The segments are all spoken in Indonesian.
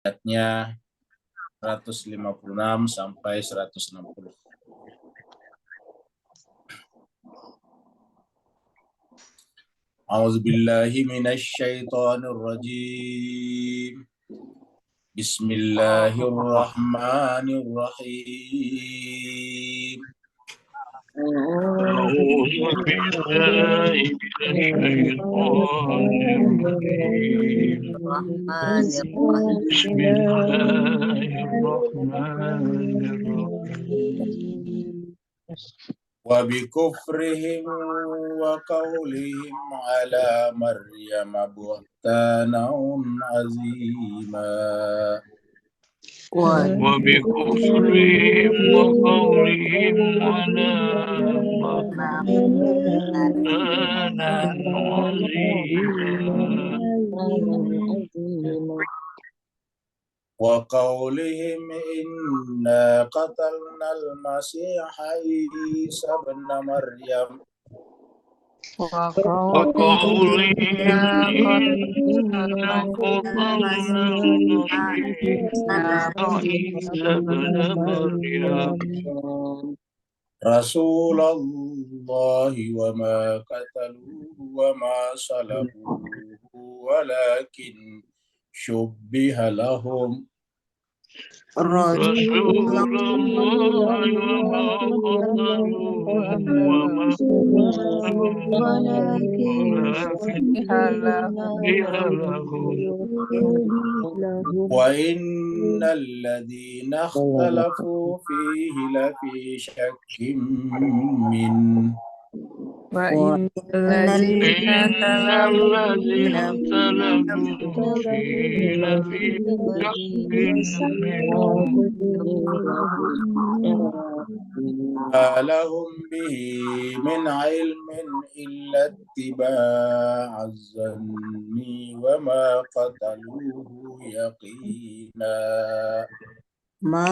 ayatnya 156 sampai 160. A'udzubillahi minasyaitonirrajim. Bismillahirrahmanirrahim. أعوذ بالله من الشيطان الرجيم. بسم الله الرحمن الرحيم. وبكفرهم وقولهم على مريم بهتانا عظيما. وبكفرهم وقولهم على مريم بهتانا عظيما. وقولهم إنا قتلنا المسيح عيسى ابن مريم. وقولهم إنا قتلنا المسيح عيسى ابن مريم رسول الله وما قتلوه وما صلبوه ولكن شبه لهم. رسول الله وما قتلوه وما صلبوه ولكن شبه لهم. وإن الذين اختلفوا فيه لفي شك منه. وإن الذين اختلفوا فيه لفي شك منه. ما لهم به من علم إلا اتباع الظن وما قتلوه يقينا. ما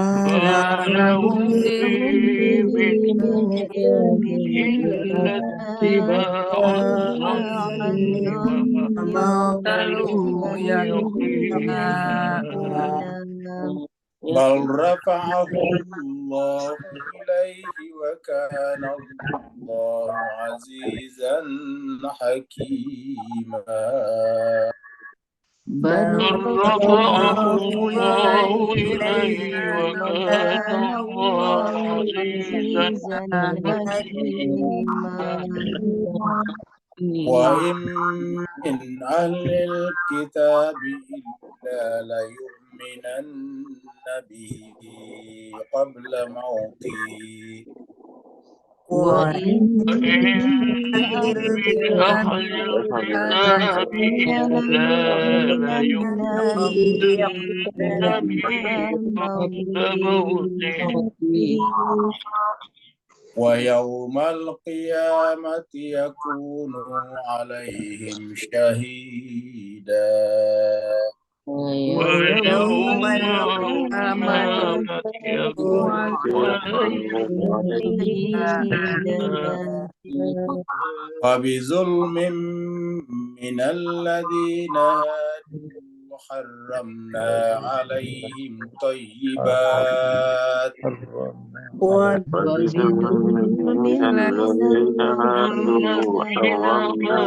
لهم به من علم إلا اتباع الظن وما قتلوه يقينا. بل رفعه الله إليه وكان الله عزيزا حكيما. بل رفعه الله إليه وكان الله عزيزا حكيما. وإن من أهل الكتاب إلا ليؤمنن به قبل موته. وإن من أهل الكتاب إلا ليؤمنن به قبل موته. ويوم القيامة يكون عليهم شهيدا. ويوم القيامة يكون عليهم شهيدا. وبظلم من الذين هادوا حرمنا عليهم طيبات. وبظلم من الذين هادوا حرمنا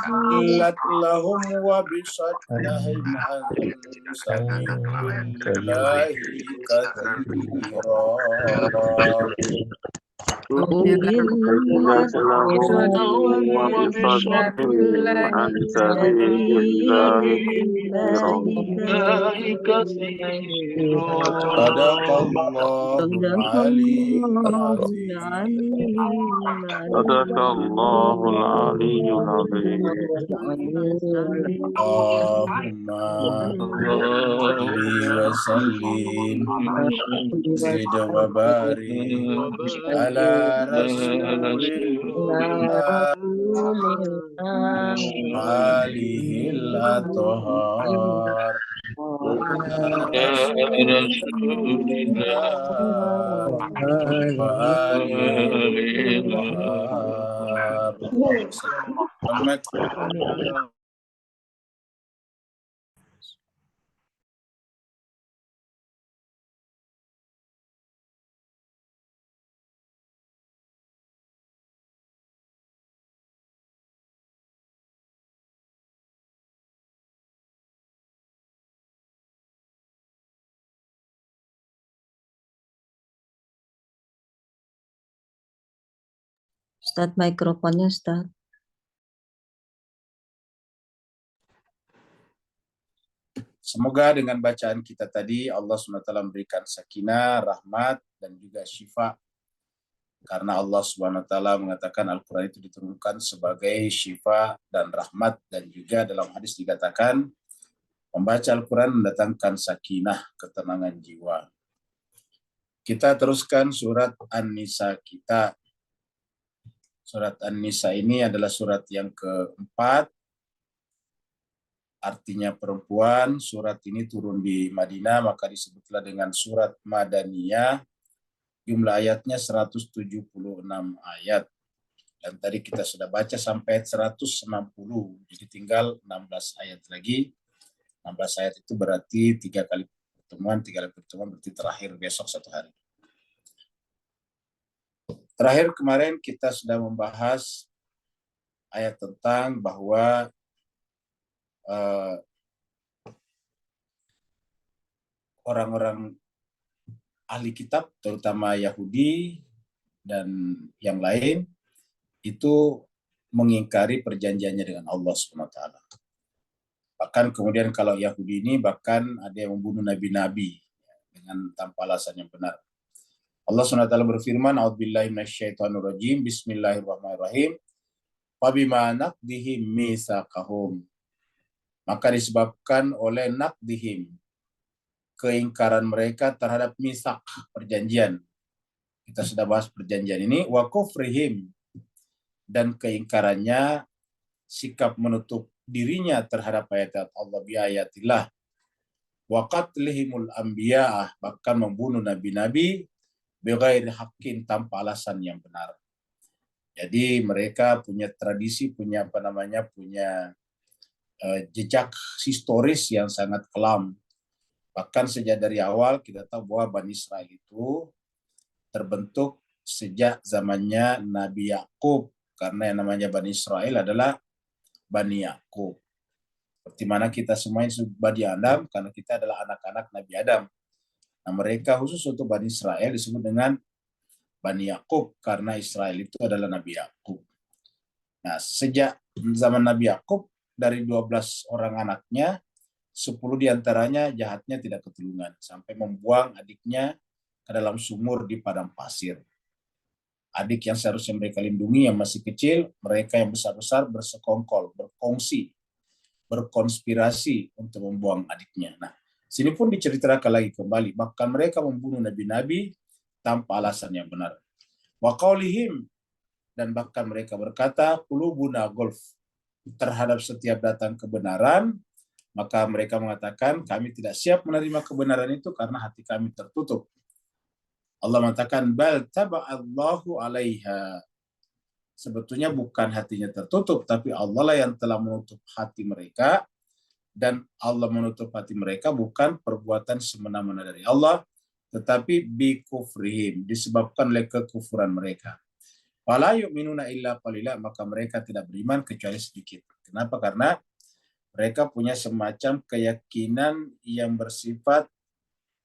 حلت لهم وبصدهم عن سبيل الله كثيرا. صدق الله العلي العظيم. صدق الله العلي العظيم. اللهم صل وسلم زد وبارك على رسول الله وآله الأطهار. وآله الأطهار. Muhammad. Ustadz, mikrofonnya Ustadz. Semoga dengan bacaan kita tadi Allah SWT memberikan sakinah, rahmat, dan juga syifa. Karena Allah SWT mengatakan Al-Quran itu diturunkan sebagai syifa dan rahmat. Dan juga dalam hadis dikatakan membaca Al-Quran mendatangkan sakinah, ketenangan jiwa. Kita teruskan surat An-Nisa kita. Surat An-Nisa ini adalah surat yang keempat. Artinya perempuan. Surat ini turun di Madinah, maka disebutlah dengan surat Madaniyah. Jumlah ayatnya 176 ayat. Dan tadi kita sudah baca sampai 160. Jadi tinggal 16 ayat lagi. 16 ayat itu berarti 3 kali pertemuan. 3 kali pertemuan berarti terakhir besok 1 hari. Terakhir kemarin kita sudah membahas ayat tentang bahwa orang-orang ahli kitab, terutama Yahudi dan yang lain, itu mengingkari perjanjiannya dengan Allah SWT. Bahkan kemudian kalau Yahudi ini bahkan ada yang membunuh nabi-nabi dengan tanpa alasan yang benar. Allah SWT berfirman, A'udzubillahi minasyaitonirrajim, Bismillahirrahmanirrahim. Fabima naqdihim mitsaqahum. Maka disebabkan oleh naqdihim, keingkaran mereka terhadap misak, perjanjian. Kita sudah bahas perjanjian ini. Wa kufrihim, dan keingkarannya, sikap menutup dirinya terhadap ayat Allah biayatillah. Wa qatlihimul anbiya'ah, bahkan membunuh nabi-nabi bighairi haqqin, tanpa alasan yang benar. Jadi mereka punya tradisi, punya jejak historis yang sangat kelam. Bahkan sejak dari awal kita tahu bahwa Bani Israel itu terbentuk sejak zamannya Nabi Yakub, karena yang namanya Bani Israel adalah Bani Yakub. Seperti mana kita semua Bani Adam, karena kita adalah anak-anak Nabi Adam. Nah, mereka khusus untuk Bani Israel disebut dengan Bani Yakub, karena Israel itu adalah Nabi Yakub. Nah, sejak zaman Nabi Yakub, dari 12 orang anaknya, 10 diantaranya jahatnya tidak ketulungan, sampai membuang adiknya ke dalam sumur di padang pasir. Adik yang seharusnya mereka lindungi yang masih kecil, mereka yang besar-besar bersekongkol, berkongsi, berkonspirasi untuk membuang adiknya. Nah, sini pun diceritakan lagi kembali, bahkan mereka membunuh nabi-nabi tanpa alasan yang benar. Wa qaulihim, dan bahkan mereka berkata, qulubuna gulf, terhadap setiap datang kebenaran, maka mereka mengatakan, kami tidak siap menerima kebenaran itu karena hati kami tertutup. Allah mengatakan, bal taba'allahu alaiha. Sebetulnya bukan hatinya tertutup, tapi Allah lah yang telah menutup hati mereka. Dan Allah menutup hati mereka bukan perbuatan semena-mena dari Allah, tetapi bikufrihim, disebabkan oleh kekufuran mereka. Wala yu'minuna illa qalila, maka mereka tidak beriman kecuali sedikit. Kenapa? Karena mereka punya semacam keyakinan yang bersifat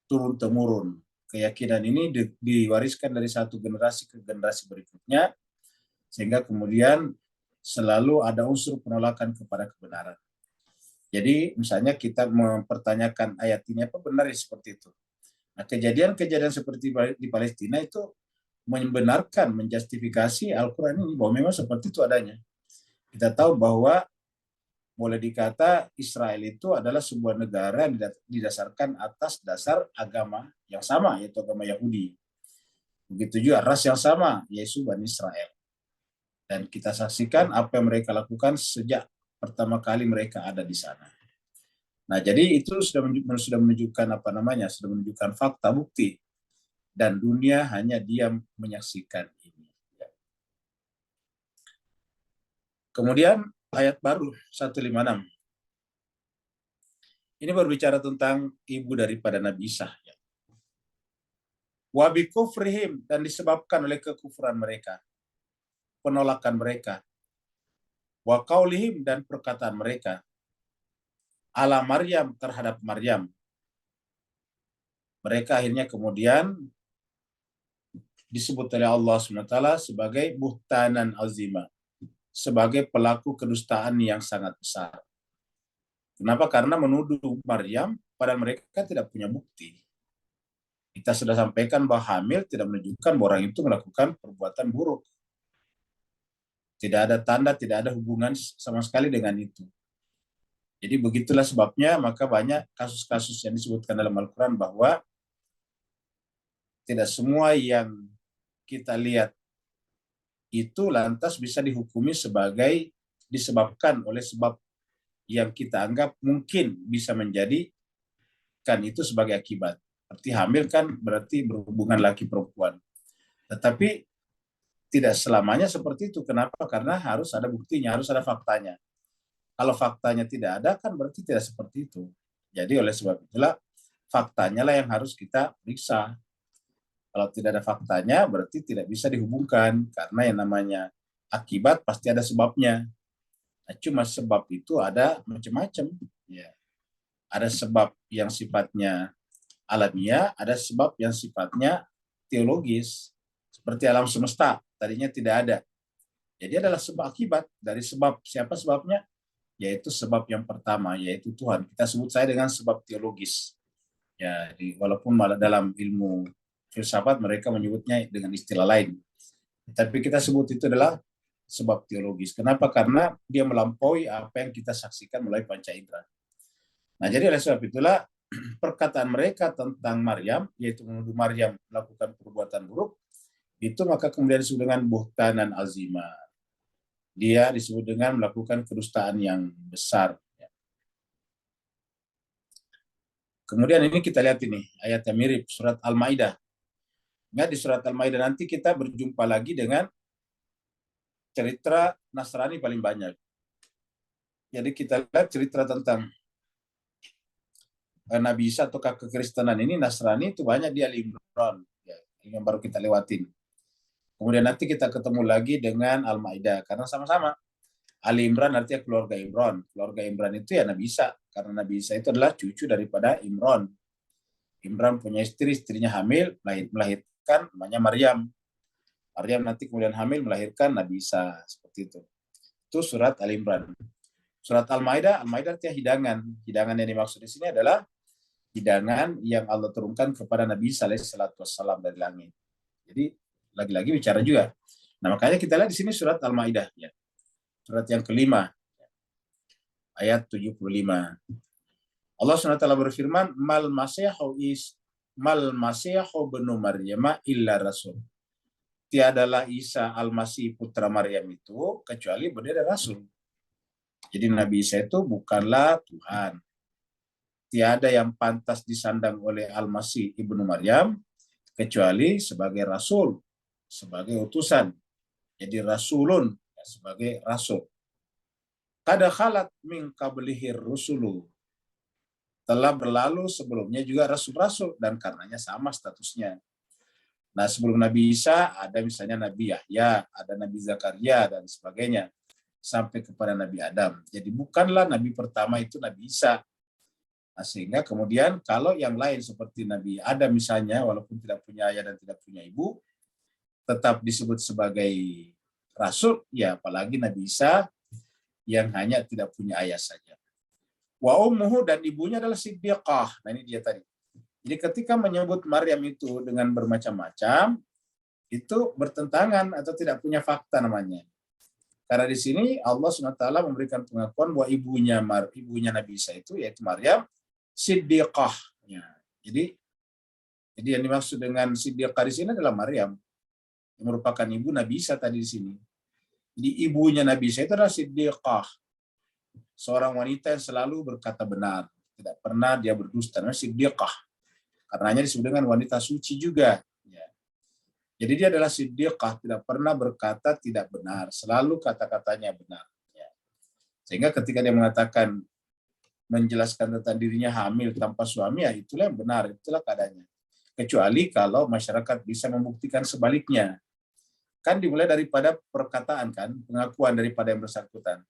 turun-temurun. Keyakinan ini diwariskan dari satu generasi ke generasi berikutnya, sehingga kemudian selalu ada unsur penolakan kepada kebenaran. Jadi misalnya kita mempertanyakan ayat ini, apa benar ya seperti itu? Nah, kejadian-kejadian seperti di Palestina itu membenarkan, menjustifikasi Al-Quran ini bahwa memang seperti itu adanya. Kita tahu bahwa boleh dikata Israel itu adalah sebuah negara yang didasarkan atas dasar agama yang sama, yaitu agama Yahudi. Begitu juga ras yang sama, yaitu Bani Israel. Dan kita saksikan apa yang mereka lakukan sejak pertama kali mereka ada di sana. Nah, jadi itu sudah menunjukkan sudah menunjukkan fakta, bukti. Dan dunia hanya diam menyaksikan ini. Kemudian ayat baru 156. Ini berbicara tentang ibu daripada Nabi Isa. Wa bi kufrihim, dan disebabkan oleh kekufuran mereka, penolakan mereka. Wa qaulihim, dan perkataan mereka ala Maryam, terhadap Maryam. Mereka akhirnya kemudian disebut oleh Allah SWT sebagai buhtanan azima, sebagai pelaku kedustaan yang sangat besar. Kenapa? Karena menuduh Maryam, padahal mereka tidak punya bukti. Kita sudah sampaikan bahwa hamil tidak menunjukkan bahwa orang itu melakukan perbuatan buruk. Tidak ada tanda, tidak ada hubungan sama sekali dengan itu. Jadi begitulah sebabnya, maka banyak kasus-kasus yang disebutkan dalam Al-Quran bahwa tidak semua yang kita lihat itu lantas bisa dihukumi sebagai disebabkan oleh sebab yang kita anggap mungkin bisa menjadikan itu sebagai akibat. Seperti hamil kan berarti berhubungan laki perempuan. Tetapi tidak selamanya seperti itu. Kenapa? Karena harus ada buktinya, harus ada faktanya. Kalau faktanya tidak ada kan berarti tidak seperti itu. Jadi oleh sebab itulah faktanya lah yang harus kita periksa. Kalau tidak ada faktanya berarti tidak bisa dihubungkan, karena yang namanya akibat pasti ada sebabnya. Nah, cuma sebab itu ada macam-macam. Ya. Ada sebab yang sifatnya alamiah, ada sebab yang sifatnya teologis. Seperti alam semesta, tadinya tidak ada. Jadi adalah sebab akibat dari sebab. Siapa sebabnya? Yaitu sebab yang pertama, yaitu Tuhan. Kita sebut saya dengan sebab teologis. Ya, walaupun malah dalam ilmu filsafat mereka menyebutnya dengan istilah lain. Tapi kita sebut itu adalah sebab teologis. Kenapa? Karena dia melampaui apa yang kita saksikan melalui panca indera. Nah, jadi oleh sebab itulah perkataan mereka tentang Maryam, yaitu menuduh Maryam melakukan perbuatan buruk, itu maka kemudian disebut dengan buhtanan azima. Dia disebut dengan melakukan kedustaan yang besar. Kemudian ini kita lihat ini, ayat yang mirip, surat Al-Ma'idah. Ya, di surat Al-Ma'idah nanti kita berjumpa lagi dengan cerita Nasrani paling banyak. Jadi kita lihat cerita tentang Nabi Isa atau kekristenan ini, Nasrani itu banyak di Al-Imran, ya, yang baru kita lewatin. Kemudian nanti kita ketemu lagi dengan Al-Ma'idah, karena sama-sama. Ali Imran artinya keluarga Imran. Keluarga Imran itu ya Nabi Isa, karena Nabi Isa itu adalah cucu daripada Imran. Imran punya istri, istrinya hamil, melahirkan namanya Maryam. Maryam nanti kemudian hamil melahirkan Nabi Isa, seperti itu. Itu surat Al-Imran. Surat Al-Ma'idah, Al-Ma'idah artinya hidangan. Hidangan yang dimaksud di sini adalah hidangan yang Allah turunkan kepada Nabi Isa alaihissalatu wassalam dari langit. Jadi lagi-lagi bicara juga. Nah, makanya kita lihat di sini surat Al-Ma'idah, ya. Surat yang kelima, ayat 75. Allah SWT berfirman, mal masihu benu Maryam illa rasul. Tiadalah Isa al-Masih putra Maryam itu kecuali beliau rasul. Jadi Nabi Isa itu bukanlah Tuhan. Tiada yang pantas disandang oleh Al-Masih ibnu Maryam kecuali sebagai rasul, sebagai utusan. Jadi rasulun, sebagai rasul. Kada khalat min qablihir rusulu. Telah berlalu sebelumnya juga rasul-rasul, dan karenanya sama statusnya. Nah, sebelum Nabi Isa ada misalnya Nabi Yahya, ada Nabi Zakaria dan sebagainya, sampai kepada Nabi Adam. Jadi bukanlah Nabi pertama itu Nabi Isa. Nah, sehingga kemudian kalau yang lain seperti Nabi Adam misalnya, walaupun tidak punya ayah dan tidak punya ibu, tetap disebut sebagai rasul, ya apalagi Nabi Isa yang hanya tidak punya ayah saja. Wa ummuhu, dan ibunya adalah siddiqah. Nah, ini dia tadi. Jadi ketika menyebut Maryam itu dengan bermacam-macam, itu bertentangan atau tidak punya fakta namanya. Karena di sini Allah SWT memberikan pengakuan bahwa ibunya Nabi Isa itu, yaitu Maryam, siddiqah. Ya. Jadi yang dimaksud dengan siddiqah di sini adalah Maryam, yang merupakan ibu Nabi Isa tadi di sini. Jadi ibunya Nabi Isa itu adalah siddiqah, seorang wanita yang selalu berkata benar, tidak pernah dia berdusta, namanya siddiqah. Karenanya disebut dengan wanita suci juga. Ya. Jadi dia adalah siddiqah, tidak pernah berkata tidak benar, selalu kata-katanya benar. Sehingga ketika dia mengatakan menjelaskan tentang dirinya hamil tanpa suami, ya itulah yang benar, itulah keadaannya. Kecuali kalau masyarakat bisa membuktikan sebaliknya. Kan dimulai daripada perkataan kan, pengakuan daripada yang bersangkutan.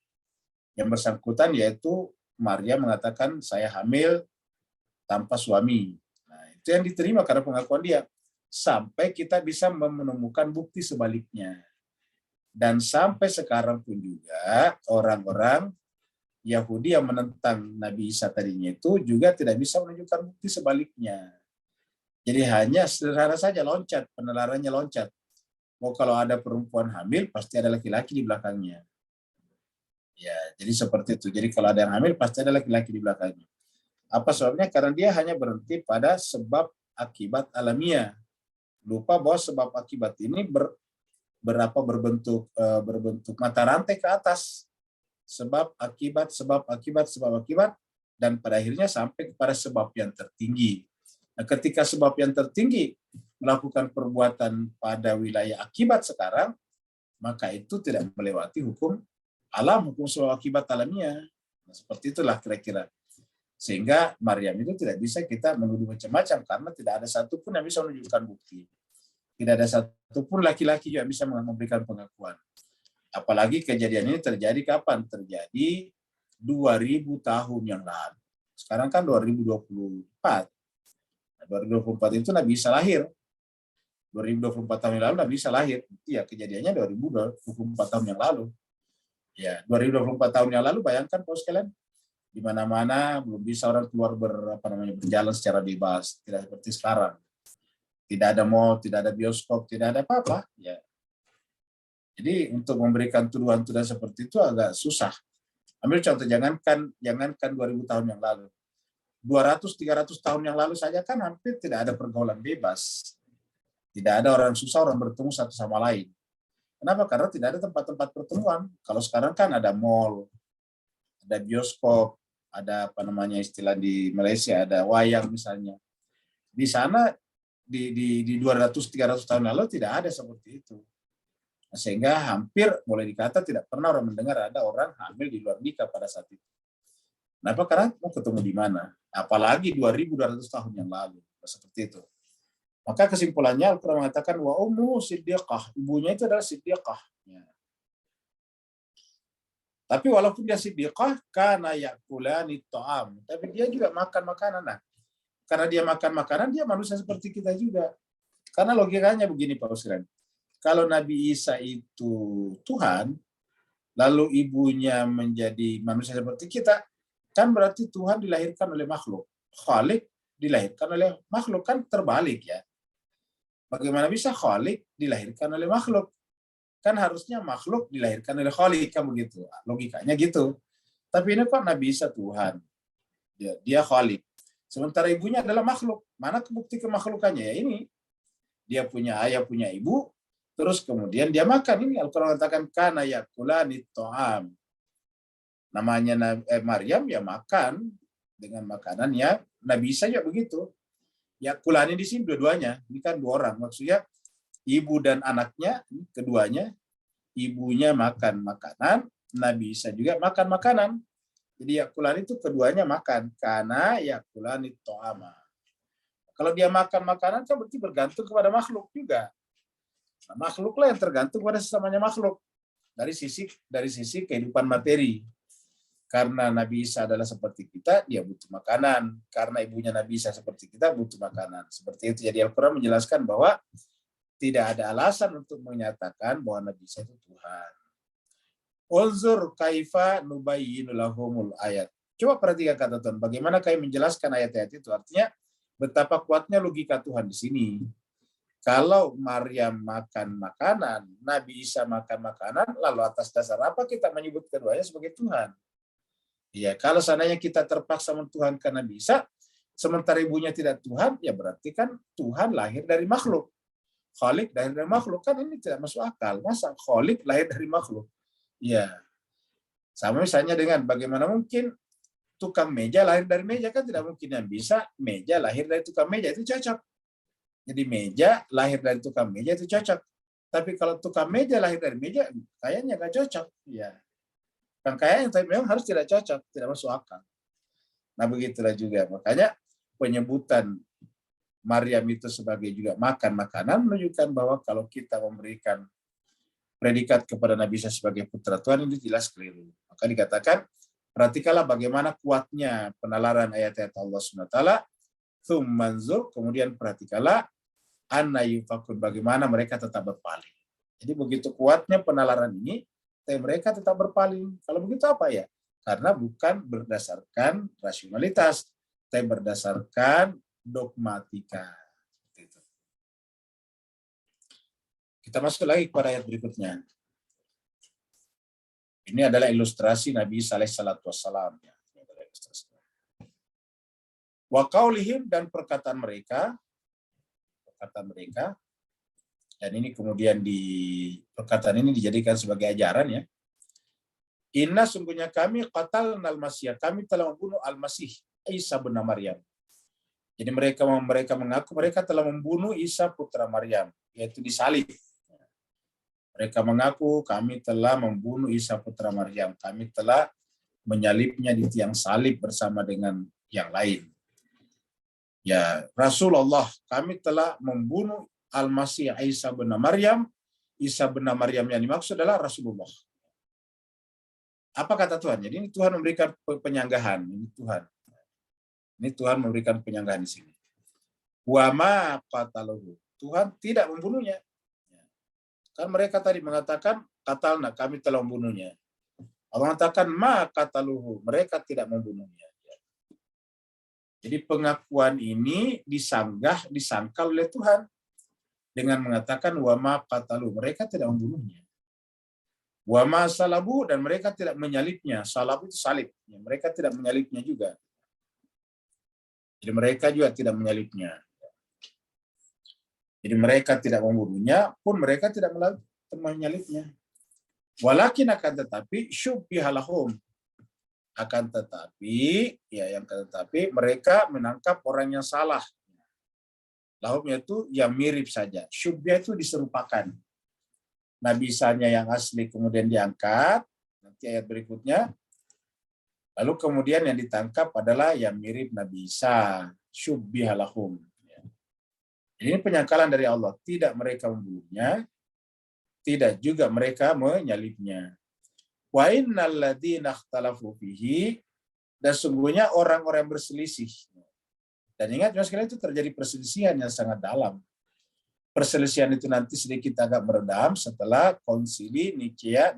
Yang bersangkutan yaitu Maria mengatakan saya hamil tanpa suami. Nah, itu yang diterima karena pengakuan dia. Sampai kita bisa menemukan bukti sebaliknya. Dan sampai sekarang pun juga orang-orang Yahudi yang menentang Nabi Isa tadinya itu juga tidak bisa menunjukkan bukti sebaliknya. Jadi hanya sederhana saja loncat, penelarannya loncat. Oh, kalau ada perempuan hamil, pasti ada laki-laki di belakangnya. Ya, jadi seperti itu. Jadi kalau ada yang hamil, pasti ada laki-laki di belakangnya. Apa sebabnya? Karena dia hanya berhenti pada sebab akibat alamiah. Lupa bahwa sebab akibat ini berbentuk mata rantai ke atas. Sebab akibat, dan pada akhirnya sampai kepada sebab yang tertinggi. Nah, ketika sebab yang tertinggi melakukan perbuatan pada wilayah akibat sekarang, maka itu tidak melewati hukum alam, hukum sebab akibat alamiah. Nah, seperti itulah kira-kira. Sehingga Maryam itu tidak bisa kita menuduh macam-macam karena tidak ada satupun yang bisa menunjukkan bukti. Tidak ada satupun laki-laki yang bisa memberikan pengakuan. Apalagi kejadian ini terjadi kapan? Terjadi 2000 tahun yang lalu. Sekarang kan 2024. 2024 itu Nabi Isa lahir. 2024 tahun yang lalu Nabi Isa lahir. Iya, kejadiannya 2024 tahun yang lalu. Ya, 2024 tahun yang lalu bayangkan Pak sekalian, di mana-mana belum bisa orang keluar berjalan secara bebas, tidak seperti sekarang. Tidak ada mall, tidak ada bioskop, tidak ada apa-apa, ya. Jadi untuk memberikan tuduhan-tuduhan seperti itu agak susah. Ambil contoh, jangankan 2000 tahun yang lalu. 200-300 tahun yang lalu saja kan hampir tidak ada pergaulan bebas. Tidak ada orang susah, orang bertemu satu sama lain. Kenapa? Karena tidak ada tempat-tempat pertemuan. Kalau sekarang kan ada mall, ada bioskop, ada istilah di Malaysia, ada wayang misalnya. Di sana, di 200-300 tahun lalu tidak ada seperti itu. Sehingga hampir boleh dikata tidak pernah orang mendengar ada orang hamil di luar nikah pada saat itu. Kenapa? Karena mau ketemu di mana? Apalagi 2200 tahun yang lalu. Seperti itu. Maka kesimpulannya Al-Quran mengatakan wa ummu siddiqah. Ibunya itu adalah siddiqah. Ya. Tapi walaupun dia siddiqah, kana yakulani ta'am. Tapi dia juga makan makanan. Nah, karena dia makan makanan, dia manusia seperti kita juga. Karena logikanya begini Pak Usran. Kalau Nabi Isa itu Tuhan, lalu ibunya menjadi manusia seperti kita, kan berarti Tuhan dilahirkan oleh makhluk. Khalik dilahirkan oleh makhluk, kan terbalik ya. Bagaimana bisa Khalik dilahirkan oleh makhluk? Kan harusnya makhluk dilahirkan oleh Khalik, kan begitu. Logikanya gitu. Tapi ini kok Nabi Isa Tuhan. Dia Khalik. Sementara ibunya adalah makhluk. Mana bukti kemakhlukannya? Ya ini. Dia punya ayah, punya ibu, terus kemudian dia makan. Ini Al-Quran mengatakan kana yakulani ta'am. Namanya Maryam ya makan dengan makanannya. Nabi Isa juga begitu. Ya kulani di sini dua-duanya. Ini kan dua orang. Maksudnya ibu dan anaknya, keduanya, ibunya makan makanan, Nabi Isa juga makan makanan. Jadi ya kulani itu keduanya makan. Karena ya kulani to'ama. Kalau dia makan makanan kan berarti bergantung kepada makhluk juga. Nah, makhluklah yang tergantung pada sesamanya makhluk. Dari sisi kehidupan materi. Karena Nabi Isa adalah seperti kita, dia butuh makanan. Karena ibunya Nabi Isa seperti kita, butuh makanan. Seperti itu. Jadi Al-Quran menjelaskan bahwa tidak ada alasan untuk menyatakan bahwa Nabi Isa itu Tuhan. Unzur kaifa nubayyinu lahumul ayat. Coba perhatikan kata Tuhan. Bagaimana kami menjelaskan ayat-ayat itu. Artinya betapa kuatnya logika Tuhan di sini. Kalau Maryam makan makanan, Nabi Isa makan makanan, lalu atas dasar apa kita menyebut keduanya sebagai Tuhan? Ya, kalau seandainya kita terpaksa mentuhankan Nabi Isa, sementara ibunya tidak Tuhan, ya berarti kan Tuhan lahir dari makhluk. Khalik lahir dari makhluk, kan ini tidak masuk akal. Masa Khalik lahir dari makhluk? Ya, sama misalnya dengan bagaimana mungkin tukang meja lahir dari meja, kan tidak mungkin. Yang bisa meja lahir dari tukang meja, itu cocok. Jadi meja lahir dari tukang meja itu cocok. Tapi kalau tukang meja lahir dari meja, kayaknya nggak cocok. Ya. Rangkaian tapi memang harus tidak cocok, tidak masuk akal. Nah begitulah juga, makanya penyebutan Maryam itu sebagai juga makan makanan menunjukkan bahwa kalau kita memberikan predikat kepada Nabi Isa sebagai putra Tuhan ini jelas keliru. Maka dikatakan, perhatikanlah bagaimana kuatnya penalaran ayat-ayat Allah SWT, tsummanzur, kemudian perhatikanlah anna yufakun, bagaimana mereka tetap berpaling. Jadi begitu kuatnya penalaran ini, mereka tetap berpaling. Kalau begitu apa ya? Karena bukan berdasarkan rasionalitas, tapi berdasarkan dogmatika. Kita masuk lagi kepada ayat berikutnya. Ini adalah ilustrasi Nabi Isa alaihissalatu wassalam. Wa qaulihim, dan perkataan mereka, dan ini kemudian perkataan ini dijadikan sebagai ajaran ya. Inna, sungguhnya kami qatalnal masih, kami telah membunuh al-Masih Isa bin Maryam. Jadi mereka mengaku mereka telah membunuh Isa putra Maryam, yaitu disalib. Mereka mengaku kami telah membunuh Isa putra Maryam, kami telah menyalibnya di tiang salib bersama dengan yang lain. Ya Rasulullah, kami telah membunuh al-Masih Isa bin Maryam. Isa bin Maryam yang dimaksud adalah Rasulullah. Apa kata Tuhan? Jadi ini Tuhan memberikan penyanggahan. Ini Tuhan memberikan penyanggahan di sini. Wa ma qataluhu. Tuhan tidak membunuhnya. Kan mereka tadi mengatakan qatalna, kami telah membunuhnya. Allah mengatakan ma qataluhu, mereka tidak membunuhnya. Jadi pengakuan ini disangkal oleh Tuhan dengan mengatakan wa ma qataluhu, mereka tidak membunuhnya. Wa ma salabu, dan mereka tidak menyalibnya. Salabu itu salib. Mereka tidak menyalibnya juga. Jadi mereka juga tidak menyalibnya. Jadi mereka tidak membunuhnya, pun mereka tidak menyalibnya. Walakin, akan tetapi, syubbiha lahum. Akan tetapi, mereka menangkap orang yang salah. Lahum itu yang mirip saja. Syubbiha itu diserupakan. Nabi Isa-nya yang asli kemudian diangkat, nanti ayat berikutnya. Lalu kemudian yang ditangkap adalah yang mirip Nabi Isa, syubbiha lahum. Ini penyangkalan dari Allah, tidak mereka membunuhnya, tidak juga mereka menyalibnya. Wa innal ladzina ikhtalafu fihi, dan sungguhnya orang-orang berselisih. Dan ingat sekali itu terjadi perselisihan yang sangat dalam. Perselisihan itu nanti sedikit agak meredam setelah konsili Nicea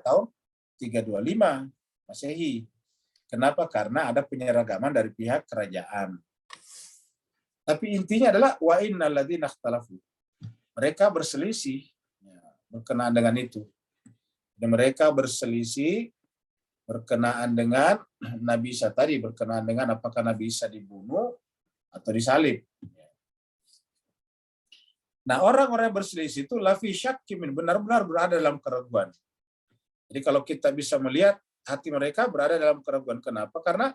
tahun 325 Masehi. Kenapa? Karena ada penyeragaman dari pihak kerajaan. Tapi intinya adalah wa innal ladzina ikhtalafu. Mereka berselisih berkenaan dengan itu. Dan mereka berselisih berkenaan dengan Nabi Isa tadi, berkenaan dengan apakah Nabi Isa dibunuh atau disalib. Nah, orang-orang yang berselisih itu lafi syakkimin, benar-benar berada dalam keraguan. Jadi kalau kita bisa melihat hati mereka berada dalam keraguan. Kenapa? Karena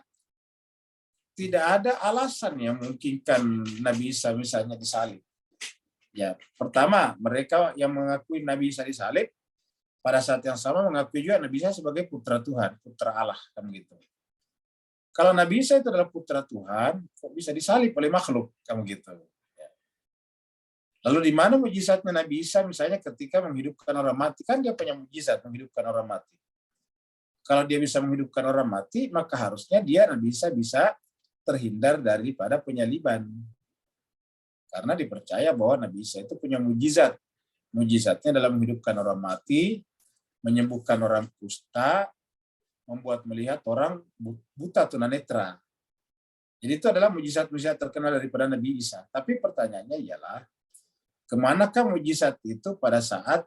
tidak ada alasan yang memungkinkan Nabi Isa misalnya disalib. Ya, pertama, mereka yang mengakui Nabi Isa disalib pada saat yang sama mengakui juga Nabi Isa sebagai putra Tuhan, putra Allah, kan gitu. Kalau Nabi Isa itu adalah putra Tuhan, kok bisa disalib oleh makhluk, kan gitu. Lalu di mana mujizatnya Nabi Isa misalnya ketika menghidupkan orang mati? Kan dia punya mujizat menghidupkan orang mati. Kalau dia bisa menghidupkan orang mati, maka harusnya dia Nabi Isa bisa terhindar daripada penyaliban. Karena dipercaya bahwa Nabi Isa itu punya mujizat. Mujizatnya dalam menghidupkan orang mati, menyembuhkan orang kusta, membuat melihat orang buta tunanetra. Jadi itu adalah mujizat-mujizat terkenal daripada Nabi Isa. Tapi pertanyaannya ialah, kemanakah mujizat itu pada saat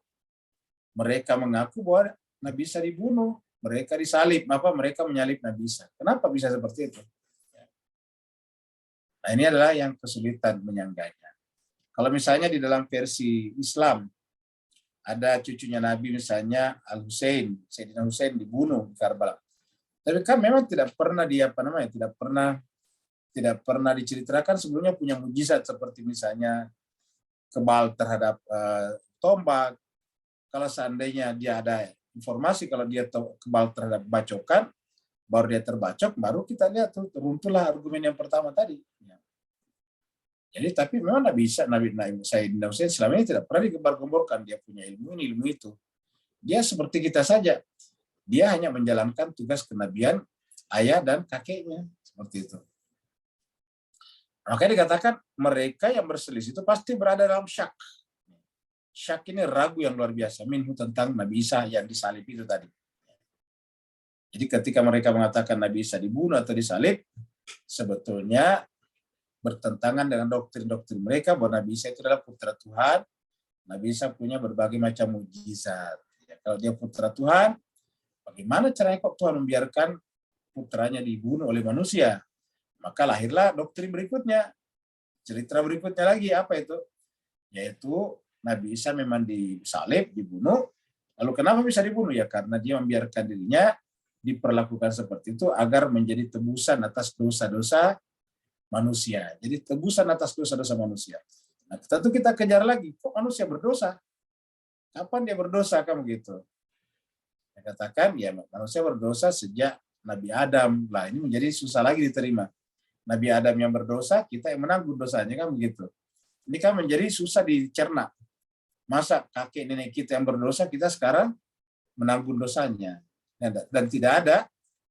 mereka mengaku bahwa Nabi Isa dibunuh, mereka disalib, mereka menyalib Nabi Isa? Kenapa bisa seperti itu? Nah, ini adalah yang kesulitan menyangganya. Kalau misalnya di dalam versi Islam ada cucunya Nabi misalnya Al-Husain, Sayyidina Husain dibunuh di Karbala. Tapi kan memang tidak pernah tidak pernah diceritakan sebelumnya punya mujizat seperti misalnya kebal terhadap tombak. Kalau seandainya dia ada informasi kalau dia kebal terhadap bacokan, baru dia terbacok, baru kita lihat tuh runtuhlah argumen yang pertama tadi. Jadi tapi memang Nabi Sayyidina Husain selama ini tidak pernah digembar-gemborkan dia punya ilmu ini, ilmu itu. Dia seperti kita saja. Dia hanya menjalankan tugas kenabian ayah dan kakeknya, seperti itu. Makanya dikatakan mereka yang berselisih itu pasti berada dalam syak. Syak ini ragu yang luar biasa minhu tentang Nabi Isa yang disalib itu tadi. Jadi ketika mereka mengatakan Nabi Isa dibunuh atau disalib, sebetulnya bertentangan dengan doktrin-doktrin mereka bahwa Nabi Isa itu adalah putra Tuhan. Nabi Isa punya berbagai macam mukjizat. Ya, kalau dia putra Tuhan, bagaimana caranya kok Tuhan membiarkan putranya dibunuh oleh manusia? Maka lahirlah doktrin berikutnya. Cerita berikutnya lagi, apa itu? Yaitu Nabi Isa memang disalib, dibunuh. Lalu kenapa bisa dibunuh? Ya karena dia membiarkan dirinya diperlakukan seperti itu agar menjadi tebusan atas dosa-dosa manusia. Jadi tebusan atas dosa-dosa manusia. Nah, tentu kita kejar lagi. Kok manusia berdosa? Kapan dia berdosa? Kan begitu. Saya katakan, ya manusia berdosa sejak Nabi Adam. Lah ini menjadi susah lagi diterima. Nabi Adam yang berdosa, kita yang menanggung dosanya, kan begitu. Ini kan menjadi susah dicerna. Masa kakek nenek kita yang berdosa, kita sekarang menanggung dosanya. Dan tidak ada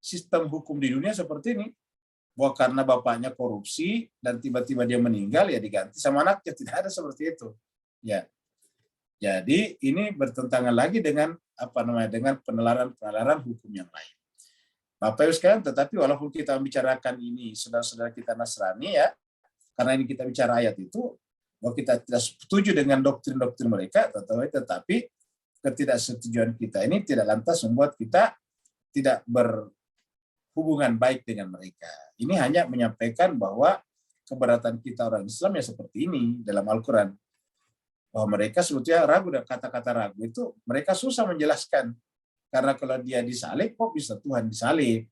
sistem hukum di dunia seperti ini. Bahwa karena bapaknya korupsi dan tiba-tiba dia meninggal, ya diganti sama anaknya. Tidak ada seperti itu. Ya. Jadi ini bertentangan lagi dengan dengan penalaran hukum yang lain. Bapak Ibu sekalian, tetapi walaupun kita membicarakan ini saudara-saudara kita Nasrani ya, karena ini kita bicara ayat itu, bahwa kita tidak setuju dengan doktrin-doktrin mereka, tetapi ketidaksetujuan kita ini tidak lantas membuat kita tidak berhubungan baik dengan mereka. Ini hanya menyampaikan bahwa keberatan kita orang Islam ya seperti ini dalam Al-Quran. Bahwa mereka sebetulnya ragu, dan kata-kata ragu itu mereka susah menjelaskan. Karena kalau dia disalib, kok bisa Tuhan disalib?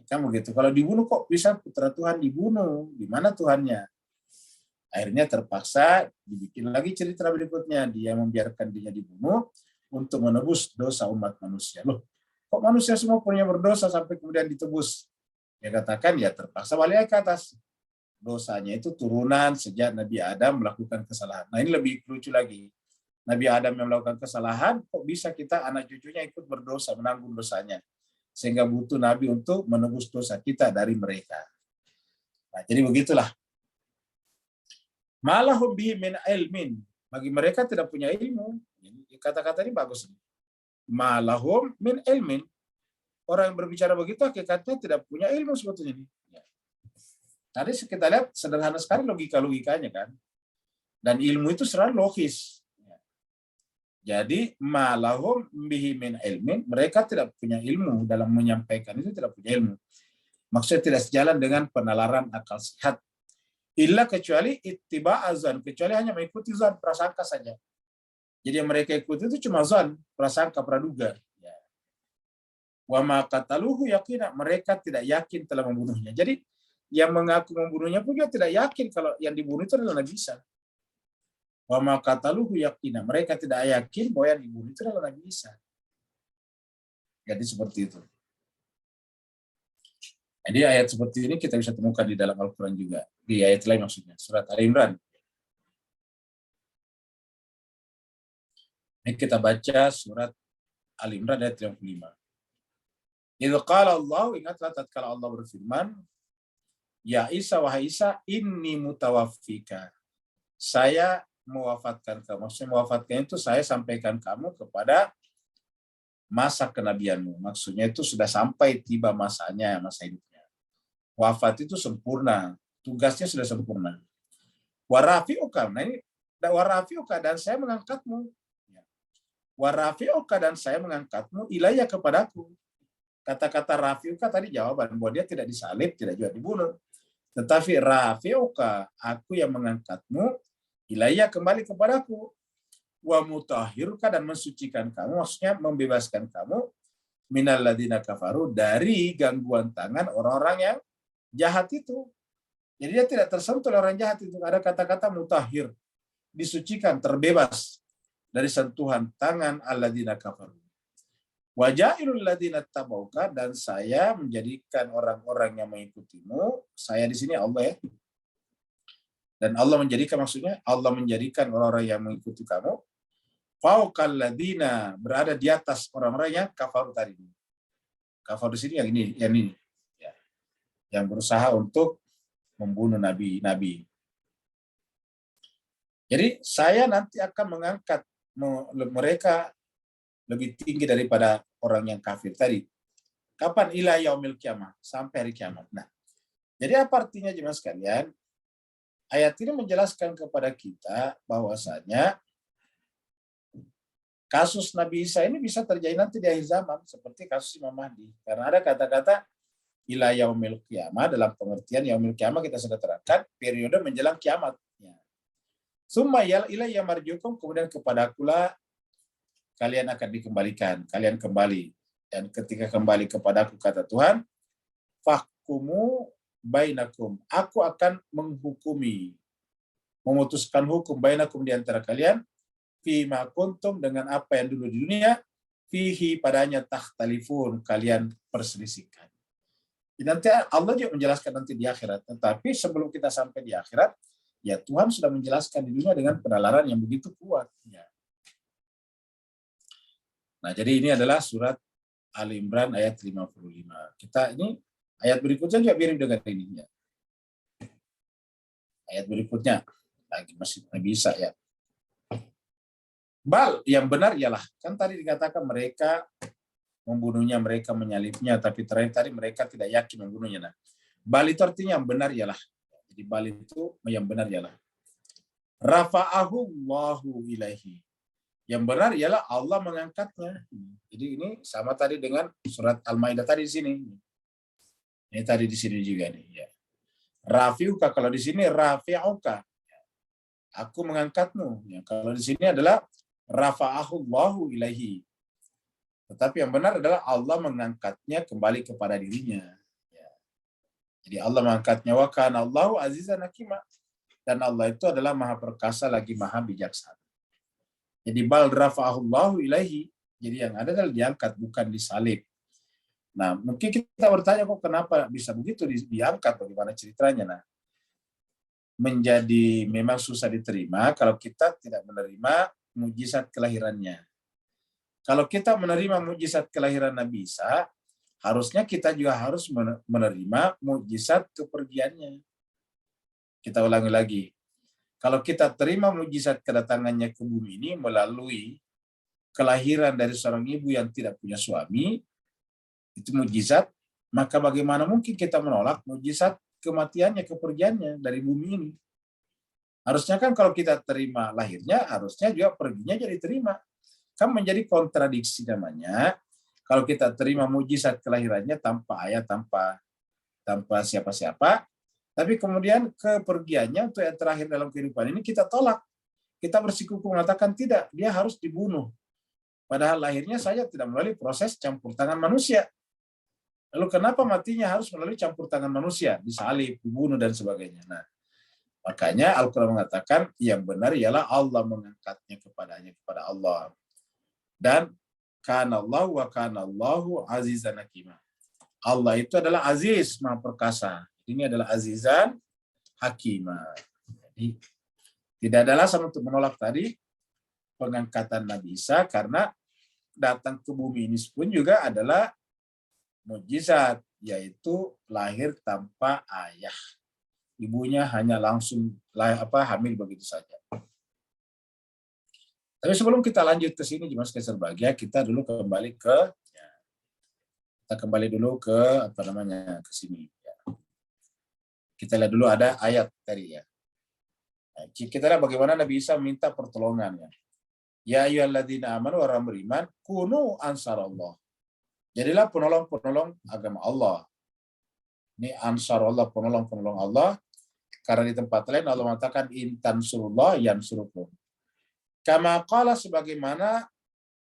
Kan begitu. Kalau dibunuh, kok bisa putra Tuhan dibunuh? Di mana Tuhannya? Akhirnya terpaksa dibikin lagi cerita berikutnya. Dia membiarkan dirinya dibunuh untuk menebus dosa umat manusia. Loh, kok manusia semua punya berdosa sampai kemudian ditebus? Dia katakan, ya terpaksa balik ke atas. Dosanya itu turunan sejak Nabi Adam melakukan kesalahan. Nah ini lebih lucu lagi. Nabi Adam yang melakukan kesalahan, kok bisa kita anak cucunya ikut berdosa, menanggung dosanya. Sehingga butuh Nabi untuk menebus dosa kita dari mereka. Nah, jadi begitulah. Malahum bihi min ilmin. Bagi mereka tidak punya ilmu. Kata-kata ini bagus. Malahum min ilmin. Orang yang berbicara begitu hakikatnya tidak punya ilmu sebetulnya. Tadi kita lihat sederhana sekali logika-logikanya kan. Dan ilmu itu selalu logis. Jadi malahum bihi min ilmin, mereka tidak punya ilmu dalam menyampaikan itu, tidak punya ilmu. Maksudnya tidak sejalan dengan penalaran akal sehat. Illa kecuali ittiba azan, kecuali hanya mengikuti zan, prasangka saja. Jadi yang mereka ikuti itu cuma zan, prasangka, praduga. Wa ma qataluhu yaqina, mereka tidak yakin telah membunuhnya. Jadi yang mengaku membunuhnya pun juga tidak yakin kalau yang dibunuh itu adalah Nabi Isa. Wa ma qataluhu yaqina, mereka tidak yakin bahwa yang dibunuh itu adalah Nabi Isa. Jadi seperti itu. Jadi ayat seperti ini kita bisa temukan di dalam Al-Quran juga. Di ayat lain maksudnya, surat Ali Imran. Ini kita baca surat Ali Imran ayat 55. Idza qala Allah, ingatlah tatkala Allah berfirman, ya Isa, wahai Isa, inni mutawaffika. Saya mewafatkan kamu. Maksudnya mewafatkan itu saya sampaikan kamu kepada masa kenabianmu. Maksudnya itu sudah sampai tiba masanya, masa hidupnya. Wafat itu sempurna, tugasnya sudah sempurna. Warafi'uka, nah ini warafi'uka, dan saya mengangkatmu. Warafi'uka, dan saya mengangkatmu ilayya kepadaku. Kata-kata rafi'uka tadi jawaban bahwa dia tidak disalib, tidak juga dibunuh. Tetapi rafi'uka, aku yang mengangkatmu ilayya, kembali kepadaku. Wa mutahhiruka, dan mensucikan kamu, maksudnya membebaskan kamu minal ladzina kafaru, dari gangguan tangan orang-orang yang jahat itu. Jadi dia tidak tersentuh oleh orang jahat itu. Ada kata-kata mutahhir, disucikan, terbebas dari sentuhan tangan alladzina kafaru. Wa ja'ilul ladzina tabauka, dan saya menjadikan orang-orang yang mengikutimu, saya di sini Allah ya. Dan Allah menjadikan, maksudnya Allah menjadikan orang-orang yang mengikuti kamu fauqal ladzina, berada di atas orang-orang yang kafar tadi. Kafar di sini yang ini ya. Yang berusaha untuk membunuh nabi-nabi. Jadi saya nanti akan mengangkat mereka lebih tinggi daripada orang yang kafir tadi. Kapan? Ila yaumil kiamah, sampai hari kiamat. Nah, jadi apa artinya jemaah sekalian? Ayat ini menjelaskan kepada kita bahwasanya kasus Nabi Isa ini bisa terjadi nanti di akhir zaman, seperti kasus Imam Mahdi. Karena ada kata-kata ila yaumil kiamah, dalam pengertian yaumil kiamah kita sudah terangkan, periode menjelang kiamat. Summa ilayya marji'ukum, kemudian kepadakulah kalian akan dikembalikan, kalian kembali. Dan ketika kembali kepadaku, kata Tuhan, fahkumu bainakum, aku akan menghukumi, memutuskan hukum bainakum di antara kalian, fima kuntum, dengan apa yang dulu di dunia, fihi, padanya takhtalifun, kalian perselisihkan. Nanti Allah juga menjelaskan nanti di akhirat. Tetapi sebelum kita sampai di akhirat, ya Tuhan sudah menjelaskan di dunia dengan penalaran yang begitu kuat. Ya. Nah, jadi ini adalah surat Ali Imran ayat 55. Kita ini ayat berikutnya juga mirip dengan ini. Ya. Ayat berikutnya lagi masih bisa ya. Bal, yang benar ialah, kan tadi dikatakan mereka membunuhnya, mereka menyalibnya, tapi terakhir tadi mereka tidak yakin membunuhnya. Nah, bal itu artinya yang benar ialah. Jadi bal itu yang benar ialah. Rafa'ahu Allahu ilaihi. Yang benar ialah Allah mengangkatnya. Jadi ini sama tadi dengan surat Al-Maidah tadi di sini. Ini tadi di sini juga nih. Ya. Rafi'uka, kalau di sini rafi'uka. Aku mengangkatmu. Ya, kalau di sini adalah rafa'ahu Allahu ilaihi. Tetapi yang benar adalah Allah mengangkatnya kembali kepada dirinya. Ya. Jadi Allah mengangkatnya, wa kana Allahu azizan hakima. Dan Allah itu adalah maha perkasa lagi maha bijaksana. Jadi bal rafa'ahullahu ilaihi. Jadi yang ada adalah diangkat, bukan disalib. Nah, mungkin kita bertanya kok kenapa bisa begitu diangkat, bagaimana ceritanya. Nah, menjadi memang susah diterima kalau kita tidak menerima mujizat kelahirannya. Kalau kita menerima mujizat kelahiran Nabi Isa, harusnya kita juga harus menerima mujizat kepergiannya. Kita ulangi lagi. Kalau kita terima mujizat kedatangannya ke bumi ini melalui kelahiran dari seorang ibu yang tidak punya suami, itu mujizat, maka bagaimana mungkin kita menolak mujizat kematiannya, kepergiannya dari bumi ini? Harusnya kan kalau kita terima lahirnya, harusnya juga perginya jadi terima. Kan menjadi kontradiksi namanya. Kalau kita terima mujizat kelahirannya tanpa ayah, tanpa siapa-siapa, tapi kemudian kepergiannya untuk yang terakhir dalam kehidupan ini kita tolak. Kita bersikukuh mengatakan tidak, dia harus dibunuh. Padahal lahirnya saja tidak melalui proses campur tangan manusia. Lalu kenapa matinya harus melalui campur tangan manusia? Disalib, dibunuh, dan sebagainya. Nah, makanya Al-Quran mengatakan yang benar ialah Allah mengangkatnya kepada Allah. Dan kanallahu wa kanallahu azizan hakimah. Allah itu adalah aziz, maha perkasa. Ini adalah azizan hakimah. Jadi tidak ada alasan untuk menolak tadi pengangkatan Nabi Isa, karena datang ke bumi ini pun juga adalah mukjizat, yaitu lahir tanpa ayah. Ibunya hanya langsung hamil begitu saja. Tapi sebelum kita lanjut ke sini, jemaah sekalian berbahagia, kita dulu kembali ke ke sini. Kita lihat dulu ada ayat tadi ya. Kita lihat bagaimana Nabi Isa minta pertolongan ya. Ya ayyuhalladzina amanu, orang beriman, kunu ansarallah. Jadilah penolong-penolong agama Allah. Ini ansarallah, penolong-penolong Allah. Karena di tempat lain Allah mengatakan intansurullah yansurukum. Kama qala, sebagaimana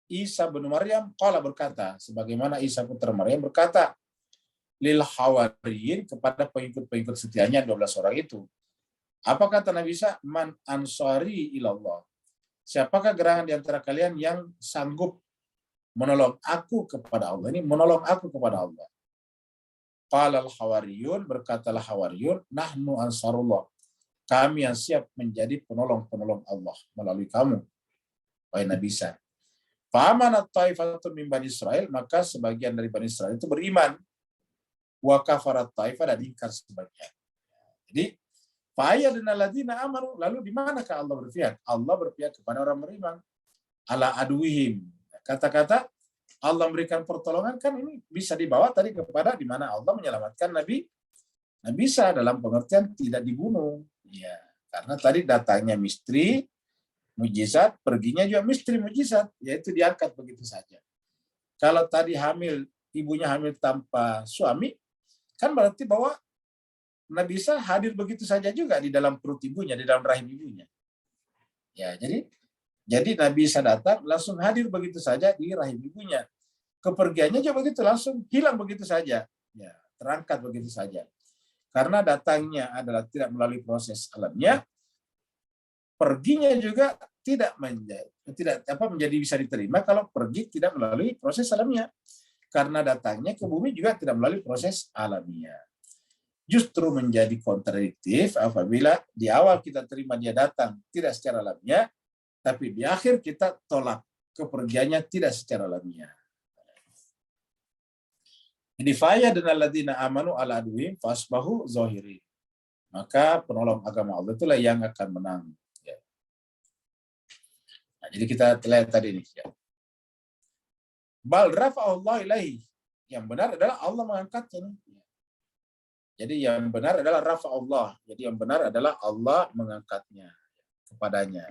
Isa bin Maryam qala berkata, sebagaimana Isa putra Maryam berkata lil hawariyin, kepada pengikut-pengikut setianya 12 orang itu. Apa kata Nabi Isa? Man ansari ilallah. Siapakah gerangan di antara kalian yang sanggup menolong aku kepada Allah. Ini menolong aku kepada Allah. Qala al-hawariyun, berkatalah hawariyun, nahnu ansarullah. Kami yang siap menjadi penolong-penolong Allah melalui kamu, wahai Nabi Isa. Fa'amanat ta'ifatun min Bani Israel, maka sebagian dari Bani Israel itu beriman. Wa kafarat ta'ifah, dan ingkar sebagian. Jadi, fa'ayyadna alladziina amanu, lalu di manakah Allah berpihak? Allah berpihak kepada orang beriman. Ala aduwihim. Kata-kata Allah memberikan pertolongan kan ini bisa dibawa tadi kepada di mana Allah menyelamatkan Nabi Isa dalam pengertian tidak dibunuh. Ya, karena tadi datangnya misteri mujizat, perginya juga misteri mujizat, yaitu diangkat begitu saja. Kalau tadi ibunya hamil tanpa suami, kan berarti bahwa Nabi Isa hadir begitu saja juga di dalam perut ibunya, di dalam rahim ibunya. Ya, jadi Nabi Isa datang langsung hadir begitu saja di rahim ibunya. Kepergiannya juga begitu, langsung hilang begitu saja. Ya, terangkat begitu saja. Karena datangnya adalah tidak melalui proses alamnya, perginya juga tidak menjadi bisa diterima kalau pergi tidak melalui proses alamnya. Karena datangnya ke bumi juga tidak melalui proses alamiah. Justru menjadi kontradiktif apabila di awal kita terima dia datang tidak secara alamiah, tapi di akhir kita tolak kepergiannya tidak secara alamiah. Jadi faya dan alladzina amanu ala aduwwihim fasbahu zahirin. Maka penolong agama Allah itulah yang akan menang. Ya. Nah, jadi kita lihat tadi ini. Ya. Bal rafa'allahu ilaihi. Yang benar adalah Allah mengangkatnya. Jadi yang benar adalah rafa'allah. Jadi yang benar adalah Allah mengangkatnya kepadanya.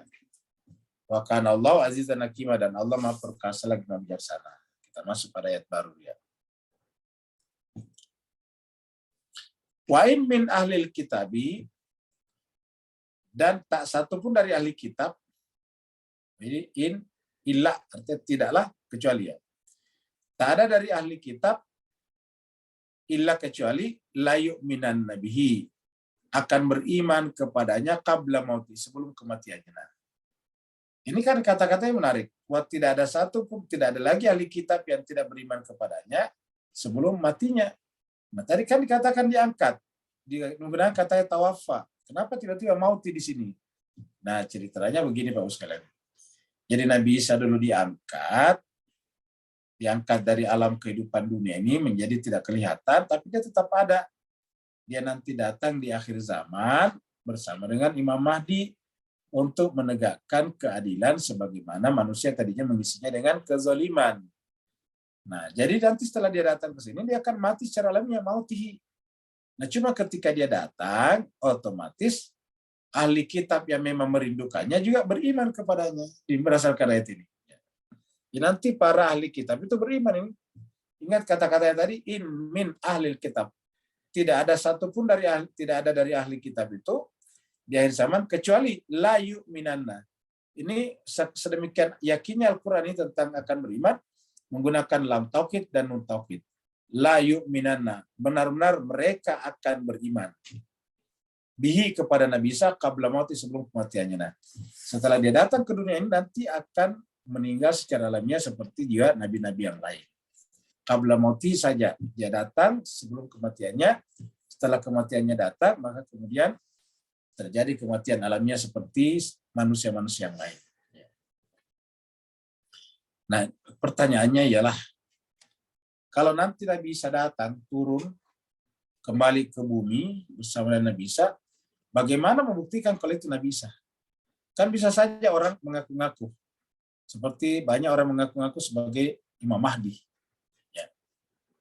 Wa kana Allahu azizan hakima, dan Allah Maha perkasa lagi Maha bijaksana. Kita masuk pada ayat baru ya. Wa in min ahlil kitabi, dan tak satu pun dari ahli kitab. Jadi in illa artinya tidaklah kecuali ya. Tak ada dari ahli kitab illa kecuali la yu'minan nabihi, akan beriman kepadanya qabla mauti, sebelum kematiannya. Nah, ini kan kata-kata yang menarik. Wa tidak ada satu pun, tidak ada lagi ahli kitab yang tidak beriman kepadanya sebelum matinya. Nah, tadi kan dikatakan diangkat. Menggunakan kata tawafa. Kenapa tiba-tiba mauti di sini? Nah, ceritanya begini Pak sekalian. Jadi Nabi Isa dulu diangkat dari alam kehidupan dunia ini menjadi tidak kelihatan, tapi dia tetap ada. Dia nanti datang di akhir zaman bersama dengan Imam Mahdi untuk menegakkan keadilan sebagaimana manusia tadinya mengisinya dengan kezaliman. Nah, jadi nanti setelah dia datang ke sini, dia akan mati secara alamiah, mautihi. Nah, cuma ketika dia datang, otomatis ahli kitab yang memang merindukannya juga beriman kepadanya, berdasarkan ayat ini. Ya, nanti para ahli kitab itu beriman. Ini. Ingat kata-katanya tadi, in min ahlil kitab. Tidak ada satupun tidak ada dari ahli kitab itu di akhir zaman kecuali la yu'minanna. Ini sedemikian yakinnya Al-Quran ini tentang akan beriman, menggunakan lam taukid dan nun taukid. La yu'minanna, benar-benar mereka akan beriman. Bihi kepada Nabi Isa qabla mauti, sebelum kematiannya. Nah, setelah dia datang ke dunia ini nanti akan meninggal secara alamiah seperti juga nabi-nabi yang lain. Qabla mauti saja dia datang sebelum kematiannya. Setelah kematiannya datang, maka kemudian terjadi kematian alamiah seperti manusia-manusia yang lain. Nah, pertanyaannya ialah, kalau nanti Nabi Isa datang, turun, kembali ke bumi bersama dengan Nabi Isa, bagaimana membuktikan kalau itu Nabi Isa? Kan bisa saja orang mengaku-ngaku. Seperti banyak orang mengaku-ngaku sebagai Imam Mahdi. Ya.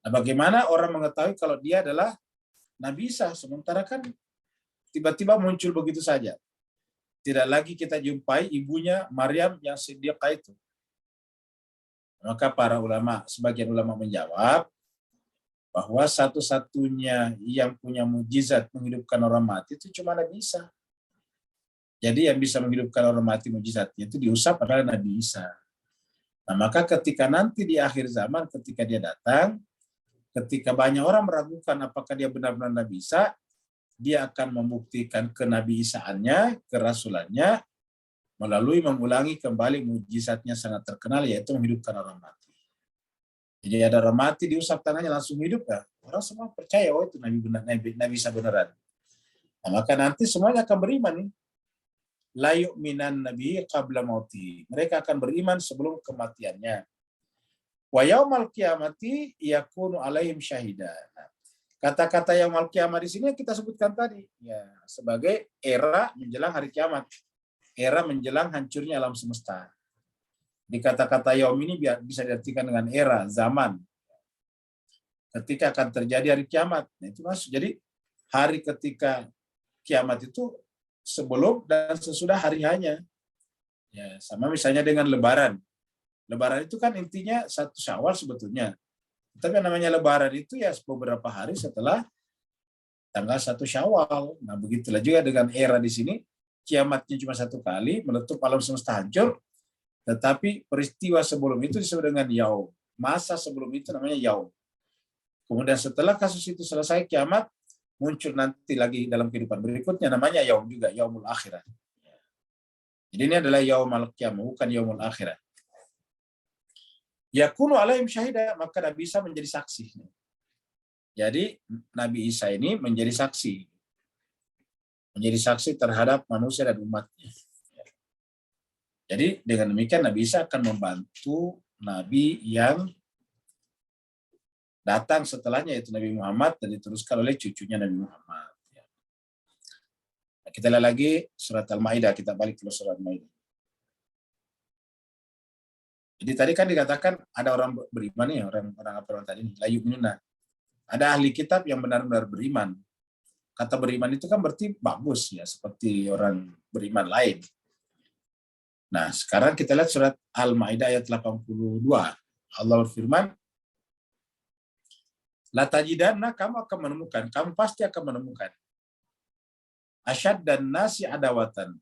Nah, bagaimana orang mengetahui kalau dia adalah Nabi Isa? Sementara kan tiba-tiba muncul begitu saja. Tidak lagi kita jumpai ibunya Maryam yang Siddiqah itu. Maka para ulama, sebagian ulama menjawab bahwa satu-satunya yang punya mujizat menghidupkan orang mati itu cuma Nabi Isa. Jadi yang bisa menghidupkan orang mati mujizatnya itu diusap adalah Nabi Isa. Nah, maka ketika nanti di akhir zaman, ketika dia datang, ketika banyak orang meragukan apakah dia benar-benar Nabi Isa, dia akan membuktikan kenabi Isaannya, kerasulannya, melalui mengulangi kembali mujizatnya sangat terkenal, yaitu menghidupkan orang mati. Jadi ada orang mati diusap tangannya langsung hidup ya. Orang semua percaya oh itu Nabi benar, Nabi Isa beneran. Nah, maka nanti semuanya akan beriman nih. La yu'minan nabi qabla mauti. Mereka akan beriman sebelum kematiannya. Wa yaumal qiyamati yakunu alaihim syahida. Nah, kata-kata yaumal qiyamah di sini yang kita sebutkan tadi ya sebagai era menjelang hari kiamat. Era menjelang hancurnya alam semesta. Di kata-kata yaum ini bisa diartikan dengan era, zaman. Ketika akan terjadi hari kiamat. Nah, itu maksud. Jadi hari ketika kiamat itu sebelum dan sesudah hari hanya. Ya, sama misalnya dengan lebaran. Lebaran itu kan intinya 1 Syawal sebetulnya. Tapi yang namanya lebaran itu ya beberapa hari setelah tanggal 1 Syawal. Nah, begitulah juga dengan era di sini. Kiamatnya cuma 1 kali, meletup alam semesta hancur. Tetapi peristiwa sebelum itu disebut dengan yaum. Masa sebelum itu namanya yaum. Kemudian setelah kasus itu selesai, kiamat, muncul nanti lagi dalam kehidupan berikutnya, namanya yaum juga, yaumul akhirat. Jadi ini adalah yaumul qiyamah, bukan yaumul akhirat. Yakunu alaihim syahida, maka Nabi Isa menjadi saksi. Jadi Nabi Isa ini menjadi saksi. Menjadi saksi terhadap manusia dan umatnya. Jadi dengan demikian Nabi Isa akan membantu Nabi yang datang setelahnya, yaitu Nabi Muhammad, dan diteruskan oleh cucunya Nabi Muhammad. Nah, kita lihat lagi surat Al-Ma'idah, kita balik ke surat Al-Ma'idah. Jadi tadi kan dikatakan ada orang beriman nih, orang apa orang tadi nih, la yu'minuna. Ada ahli kitab yang benar-benar beriman. Kata beriman itu kan berarti bagus ya, seperti orang beriman lain. Nah, sekarang kita lihat surat Al-Ma'idah ayat 82. Allah berfirman, la tajidanna, kamu akan menemukan, kamu pasti akan menemukan. Asyad dan nasi adawatan.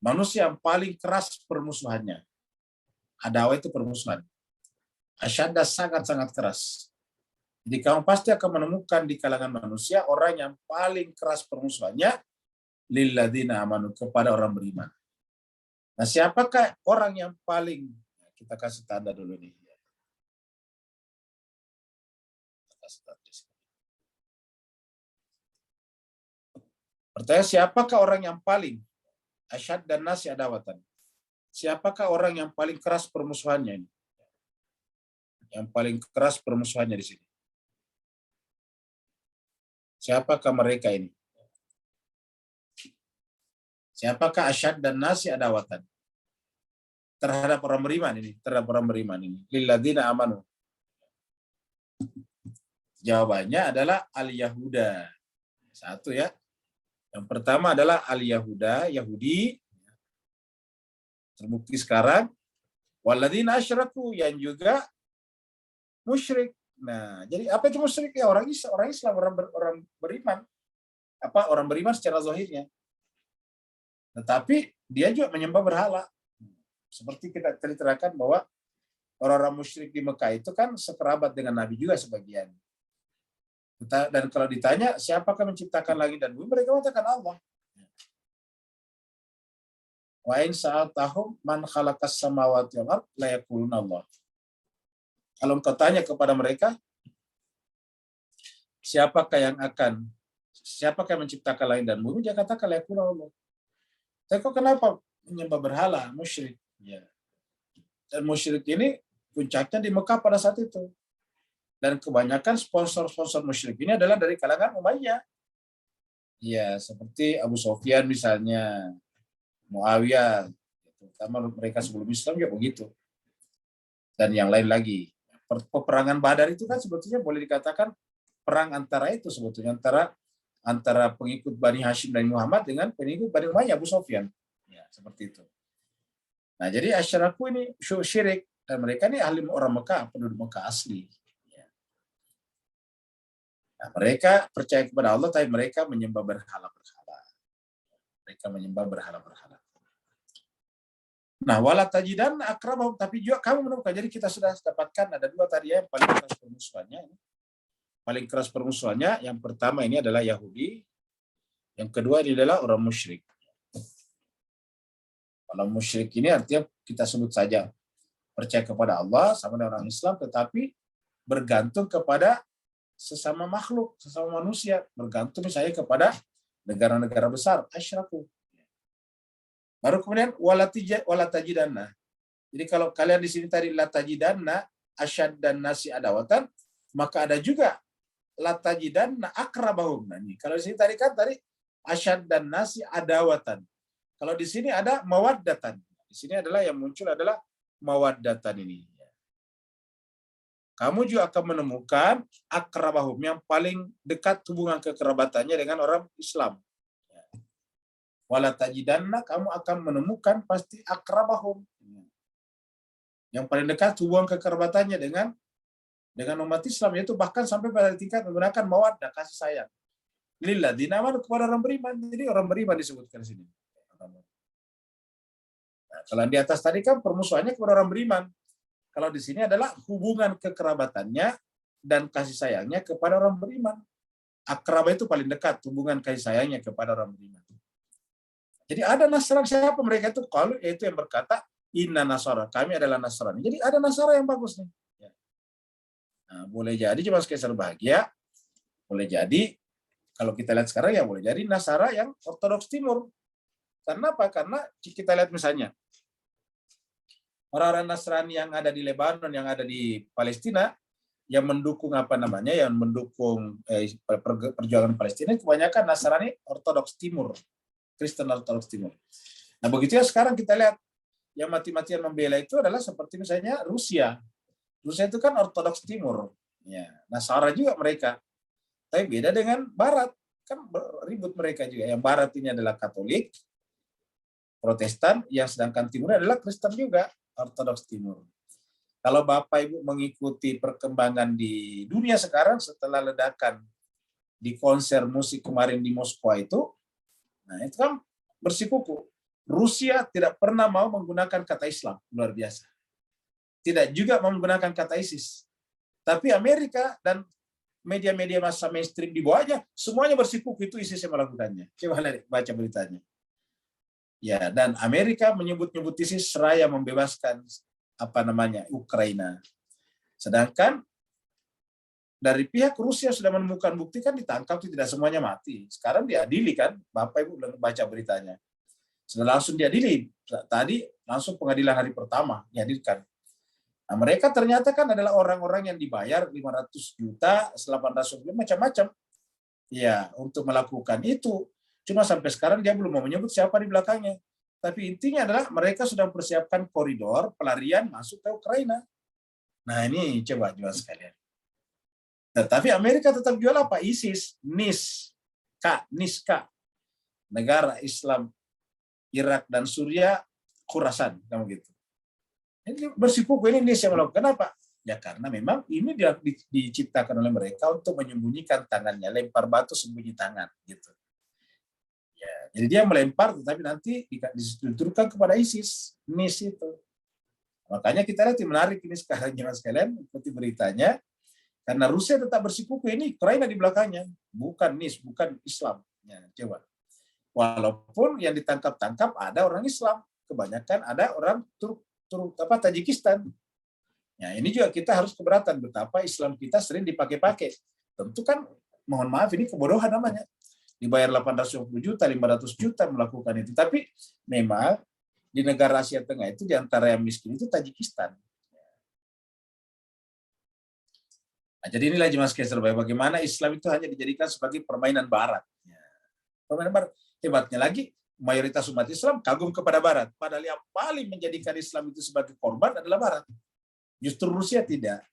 Manusia yang paling keras permusuhannya. Adawa itu permusuhan. Asyad sangat-sangat keras. Jadi kamu pasti akan menemukan di kalangan manusia orang yang paling keras permusuhannya lilladzina amanu, kepada orang beriman. Nah, siapakah orang yang paling, kita kasih tanda dulu nih. Pertanyaan, siapakah orang yang paling asyad dan nasi adawatan? Siapakah orang yang paling keras permusuhannya ini? Yang paling keras permusuhannya di sini. Siapakah mereka ini? Siapakah asyad dan nasi adawatan? Terhadap orang beriman ini, terhadap orang beriman ini. Lilladzina amanu. Jawabannya adalah al-Yahuda. Satu ya. Yang pertama adalah al-Yahuda, Yahudi. Terbukti sekarang. Walladzina asyraku, yang juga musyrik. Nah, jadi apa itu musyrik? Ya orang Islam, orang beriman. Orang beriman secara zahirnya. Tetapi dia juga menyembah berhala. Seperti kita ceritakan bahwa orang-orang musyrik di Mekah itu kan sekerabat dengan Nabi juga sebagian. Dan kalau ditanya siapakah menciptakan langit dan bumi, mereka mengatakan Allah. Wa in sa'altahum man khalaqas samawati wal ard la yaquluna Allah. Kalau engkau tanya kepada mereka, siapakah yang menciptakan langit dan bumi, dia katakan la yaquluna Allah. Tapi kok kenapa menyembah berhala, musyrik? Ya. Dan musyrik ini puncaknya di Mekah pada saat itu. Dan kebanyakan sponsor-sponsor musyrik ini adalah dari kalangan Umayyah. Ya, seperti Abu Sufyan misalnya, Muawiyah, terutama mereka sebelum Islam juga begitu. Dan yang lain lagi. Peperangan Badar itu kan sebetulnya boleh dikatakan perang antara itu sebetulnya, antara pengikut Bani Hashim dan Muhammad dengan pengikut Bani Umayyah, Abu Sufyan. Ya, seperti itu. Nah, jadi asyaraku ini syirik, dan mereka ini ahli orang Mekah, penduduk Mekah asli. Ya. Nah, mereka percaya kepada Allah, tapi mereka menyembah berhala-berhala. Mereka menyembah berhala-berhala. Nah, wala tajidan akrabahum, tapi juga kamu menemukan. Jadi kita sudah dapatkan ada dua tadi yang paling keras permusuhannya. Paling keras permusuhannya, yang pertama ini adalah Yahudi, yang kedua ini adalah orang musyrik. Kalau musyrik ini artinya kita sebut saja percaya kepada Allah sama dengan orang Islam, tetapi bergantung kepada sesama makhluk, sesama manusia, bergantung misalnya kepada negara-negara besar, asyraku. Baru kemudian walatajidanna. Jadi kalau kalian di sini tadi latajidanna asyad dan nasi adawatan, maka ada juga latajidanna akrabahum. Nah, ini kalau di sini tadi kan asyad dan nasi adawatan. Kalau di sini ada mawaddatan. Di sini adalah yang muncul adalah mawaddatan ini. Kamu juga akan menemukan akrabahum yang paling dekat hubungan kekerabatannya dengan orang Islam. Wala tajidanna, kamu akan menemukan pasti akrabahum. Yang paling dekat hubungan kekerabatannya dengan umat Islam, yaitu bahkan sampai pada tingkat menggunakan mawaddah, kasih sayang. Lilladzina amanu, kepada orang beriman. Jadi orang beriman disebutkan di sini. Nah, kalau di atas tadi kan permusuhannya kepada orang beriman. Kalau di sini adalah hubungan kekerabatannya dan kasih sayangnya kepada orang beriman. Akrabah itu paling dekat hubungan kasih sayangnya kepada orang beriman. Jadi ada Nasrani, siapa mereka itu? Kalau yaitu yang berkata inna nasara, kami adalah Nasrani. Jadi ada Nasara yang bagus nih. Nah, boleh jadi cuma sekedar bahagia, boleh jadi kalau kita lihat sekarang ya boleh jadi Nasara yang Ortodoks Timur. Karena apa? Karena kita lihat misalnya orang-orang Nasrani yang ada di Lebanon, yang ada di Palestina, yang mendukung yang mendukung perjuangan Palestina, kebanyakan Nasrani Ortodoks Timur, Kristen Ortodoks Timur. Nah begitu ya sekarang kita lihat yang mati-matian membela itu adalah seperti misalnya Rusia. Rusia itu kan Ortodoks Timur, ya, Nasara juga mereka, tapi beda dengan Barat, kan ribut mereka juga. Yang Barat ini adalah Katolik, Protestan, yang sedangkan Timur adalah Kristen juga, Ortodoks Timur. Kalau Bapak Ibu mengikuti perkembangan di dunia sekarang setelah ledakan di konser musik kemarin di Moskwa itu, nah itu kan bersikuku. Rusia tidak pernah mau menggunakan kata Islam, luar biasa. Tidak juga mau menggunakan kata ISIS. Tapi Amerika dan media-media massa mainstream di bawahnya, semuanya bersikuku itu ISIS yang melakukannya. Coba baca beritanya. Ya, dan Amerika menyebut-nyebut ISIS seraya membebaskan Ukraina. Sedangkan dari pihak Rusia sudah menemukan bukti, kan ditangkap itu tidak semuanya mati. Sekarang diadili kan, Bapak Ibu baca beritanya. Sudah langsung diadili. Tadi langsung pengadilan hari pertama dihadirkan. Nah, mereka ternyata kan adalah orang-orang yang dibayar 500 juta, 800 juta, macam-macam. Ya, untuk melakukan itu. Cuma sampai sekarang dia belum mau menyebut siapa di belakangnya. Tapi intinya adalah mereka sudah mempersiapkan koridor pelarian masuk ke Ukraina. Nah ini coba jual sekalian. Tetapi Amerika tetap jual apa? ISIS, NISK, negara Islam Irak dan Suriah, Khurasan, kamu gitu. Ini bersikuku ini NIS yang melakukan. Kenapa? Ya karena memang ini diciptakan oleh mereka untuk menyembunyikan tangannya, lempar batu sembunyi tangan, gitu. Ya, jadi dia melempar, tetapi nanti dituturkan kepada ISIS, NIS itu. Makanya kita lihat menarik ini sekarang, jemaah sekalian, ikuti beritanya, karena Rusia tetap bersikuku ini Ukraina di belakangnya, bukan NIS, bukan Islam. Ya, coba. Walaupun yang ditangkap-tangkap ada orang Islam, kebanyakan ada orang Tajikistan. Ya, ini juga kita harus keberatan betapa Islam kita sering dipakai-pakai. Tentu kan, mohon maaf, ini kebodohan namanya. Dibayar 850 juta, 500 juta melakukan itu. Tapi memang di negara Asia Tengah itu, di antara yang miskin itu Tajikistan. Nah, jadi inilah jemaah sekalian, bagaimana Islam itu hanya dijadikan sebagai permainan Barat. Ya. Permainan Barat. Hebatnya lagi, mayoritas umat Islam kagum kepada Barat. Padahal yang paling menjadikan Islam itu sebagai korban adalah Barat. Justru Rusia tidak.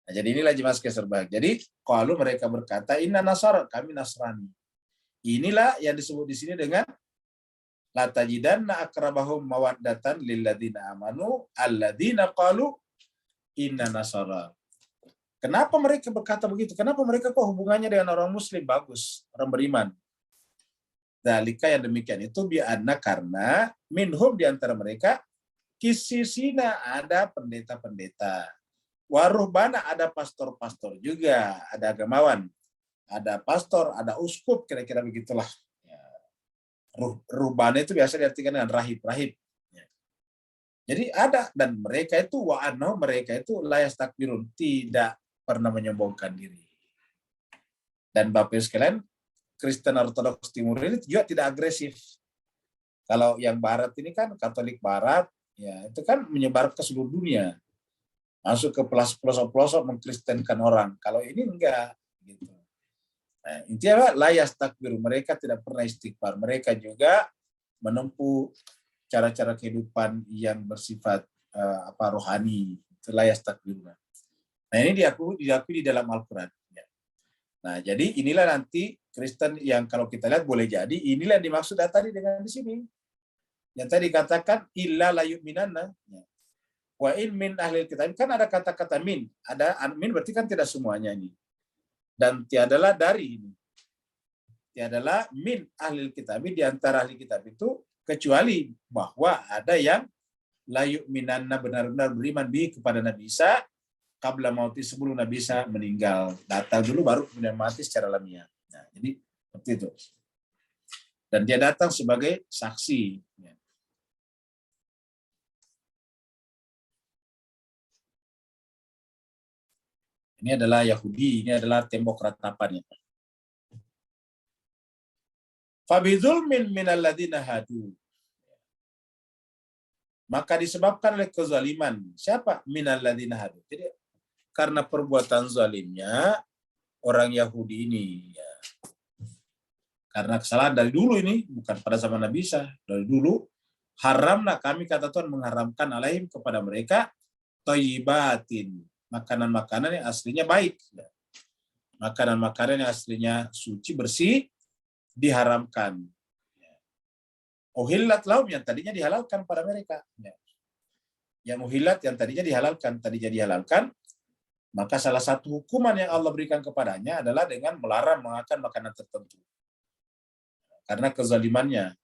Nah, jadi inilah jemaah sekalian berbahagia. Jadi kalau mereka berkata inna nasara, kami Nasrani. Inilah yang disebut di sini dengan la tajidanna akrabahum mawaddatan lilladzina amanu alladzina qalu inna nasara. Kenapa mereka berkata begitu? Kenapa mereka kok hubungannya dengan orang Muslim bagus, orang beriman? Dalika yang demikian itu bi'anna, karena minhum di antara mereka kisisina, ada pendeta-pendeta. Waruhbana, ada pastor-pastor juga, ada agamawan, ada pastor, ada uskup, kira-kira begitulah. Ya. Ruhbana itu biasa diartikan dengan rahib-rahib. Ya. Jadi ada, dan mereka itu mereka itu la yastakbirun, tidak pernah menyombongkan diri. Dan Bapak Ibu sekalian, Kristen Ortodoks Timur ini juga tidak agresif. Kalau yang Barat ini kan Katolik Barat, ya itu kan menyebar ke seluruh dunia, masuk ke pelosok-pelosok mengkristenkan orang. Kalau ini enggak, gitu. Nah, intinya la yastakbirun, mereka tidak pernah istighfar. Mereka juga menempuh cara-cara kehidupan yang bersifat rohani, itu la yastakbirun. Nah, ini diakui di dalam Al-Quran. Nah, jadi inilah nanti Kristen yang kalau kita lihat boleh jadi inilah dimaksud tadi dengan di sini. Yang tadi katakan illa la yu'minanna. Wa in min ahlil kitab, kan ada kata-kata min. Ada min berarti kan tidak semuanya ini. Dan tiadalah dari ini. Tiadalah min ahlil kitab, di antara ahli kitab itu kecuali bahwa ada yang la yu'minanna, benar-benar beriman kepada Nabi Isa qabla mauti, sebelum Nabi Isa meninggal, datang dulu baru kemudian mati secara alamiah. Nah, jadi seperti itu. Dan dia datang sebagai saksi. Ini adalah Yahudi, ini adalah tembok ratapannya. Fabizulmin minal ladzina hadu. Maka disebabkan oleh kezaliman. Siapa? Minal ladzina hadu. Jadi karena perbuatan zalimnya orang Yahudi ini, ya. Karena kesalahan dari dulu ini, bukan pada zaman Nabi Isa, dari dulu, haramna, kami kata Tuhan mengharamkan alaihim kepada mereka thayyibatin, makanan-makanan yang aslinya baik. Makanan-makanan yang aslinya suci, bersih, diharamkan. Uhillat lahum, yang tadinya dihalalkan pada mereka. Yang uhillat, yang tadinya dihalalkan, maka salah satu hukuman yang Allah berikan kepadanya adalah dengan melarang mengakan makanan tertentu. Karena kezalimannya.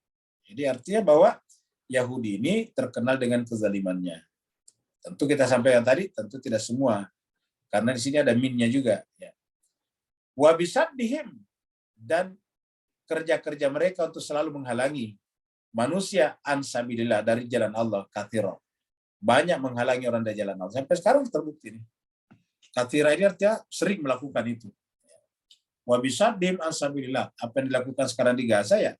Jadi artinya bahwa Yahudi ini terkenal dengan kezalimannya. Tentu kita sampaikan tadi, tentu tidak semua. Karena di sini ada minnya juga. Wa bisaddihim, dan kerja-kerja mereka untuk selalu menghalangi manusia an sabilillah, dari jalan Allah, kathira. Banyak menghalangi orang dari jalan Allah. Sampai sekarang terbukti nih. Kathira ini artinya sering melakukan itu. Wa bisaddihim an sabilillah. Apa yang dilakukan sekarang di Gaza ya,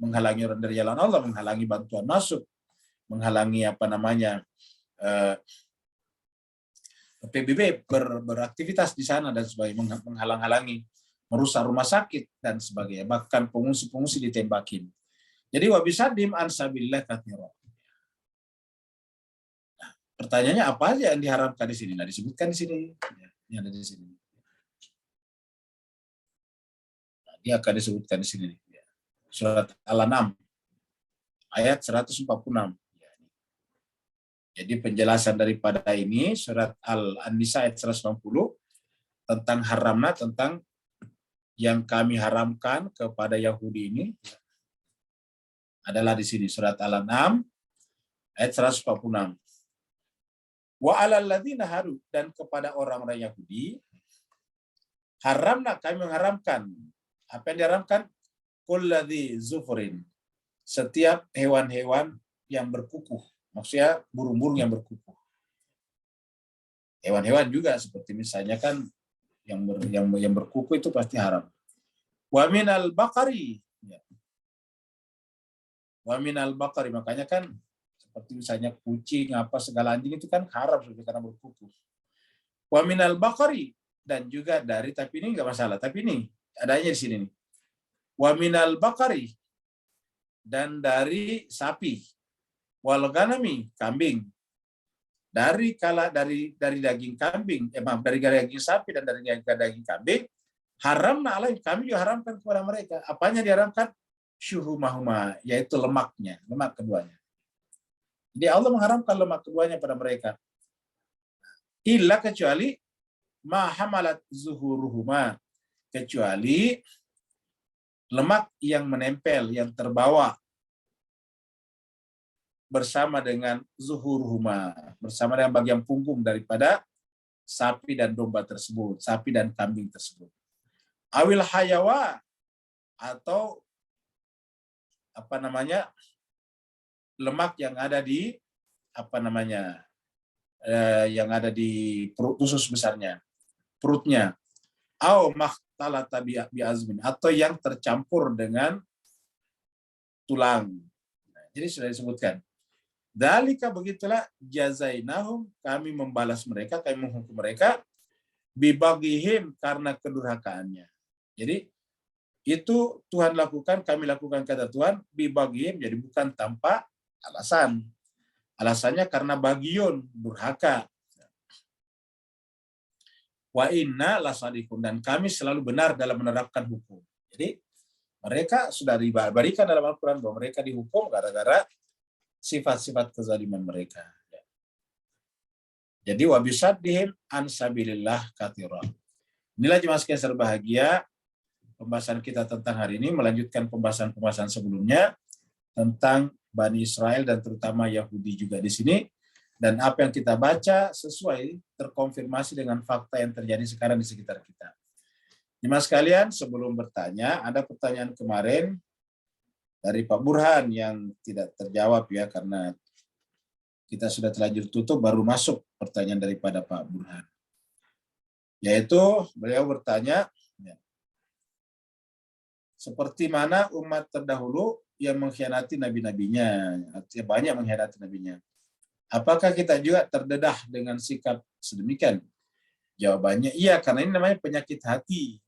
menghalangi orang dari jalan Allah, menghalangi bantuan masuk, menghalangi PBB beraktivitas di sana dan sebagainya, menghalang-halangi, merusak rumah sakit dan sebagainya, bahkan pengungsi-pengungsi ditembakin. Jadi wa bisaddihim an sabilillah katsira. Nah, pertanyaannya apa aja yang diharamkan di sini? Nah, disebutkan di sini. Ini ada di sini. Nah, dia akan disebutkan di sini. Surat Al-An'am ayat 146. Jadi penjelasan daripada ini surat Al-Nisa ayat 190 tentang haramna, tentang yang kami haramkan kepada Yahudi ini adalah di sini surat Al-An'am ayat 146. Wa 'alal ladzina hadu, dan kepada orang-orang Yahudi haramna, kami mengharamkan. Apa yang diharamkan? Kulladzi zufrin, setiap hewan-hewan yang berkukuh. Maksudnya burung-burung yang berkukuh. Hewan-hewan juga seperti misalnya kan yang berkukuh itu pasti haram. Wa minal baqari. Wa minal baqari, makanya kan seperti misalnya kucing, apa segala anjing itu kan haram karena berkukuh. Wa minal baqari, dan juga dari, tapi ini enggak masalah, tapi ini adanya di sini nih. Wa minal baqari, dan dari sapi. Wal ghanami, kambing. Dari daging kambing, dari daging sapi dan dari daging kambing, haramna alaihim, kami juga haramkan kepada mereka. Apanya diharamkan? Syuhumahuma, yaitu lemaknya, lemak keduanya. Jadi Allah mengharamkan lemak keduanya pada mereka. Illa, kecuali ma hamalat zuhuruhuma, kecuali lemak yang menempel, yang terbawa bersama dengan zuhuruhuma, bersama dengan bagian punggung daripada sapi dan domba tersebut, sapi dan kambing tersebut. Awil hayawa, atau lemak yang ada di apa namanya yang ada di perut usus besarnya, perutnya, au makhtalata biazmin, atau yang tercampur dengan tulang. Nah, jadi sudah disebutkan. Dalika, begitulah, jazainahum, kami membalas mereka, kami menghukum mereka, bibagihim, karena kedurhakaannya. Jadi itu Tuhan lakukan, kami lakukan, kata Tuhan, bibagihim, jadi bukan tanpa alasan. Alasannya karena bagiun, durhaka. Wa inna lasadikun, dan kami selalu benar dalam menerapkan hukum. Jadi mereka sudah diberikan dalam Al-Quran bahwa mereka dihukum gara-gara sifat-sifat kezaliman mereka. Jadi wabisaddihim an sabilillah katsira. Inilah jemaah sekalian berbahagia, pembahasan kita tentang hari ini melanjutkan pembahasan-pembahasan sebelumnya tentang Bani Israel dan terutama Yahudi juga di sini, dan apa yang kita baca sesuai terkonfirmasi dengan fakta yang terjadi sekarang di sekitar kita. Jemaah sekalian, sebelum bertanya, ada pertanyaan kemarin dari Pak Burhan yang tidak terjawab ya, karena kita sudah terlanjur tutup, baru masuk pertanyaan daripada Pak Burhan. Yaitu beliau bertanya, seperti mana umat terdahulu yang mengkhianati nabi-nabinya, artinya banyak mengkhianati nabinya. Apakah kita juga terdedah dengan sikap sedemikian? Jawabannya iya, karena ini namanya penyakit hati.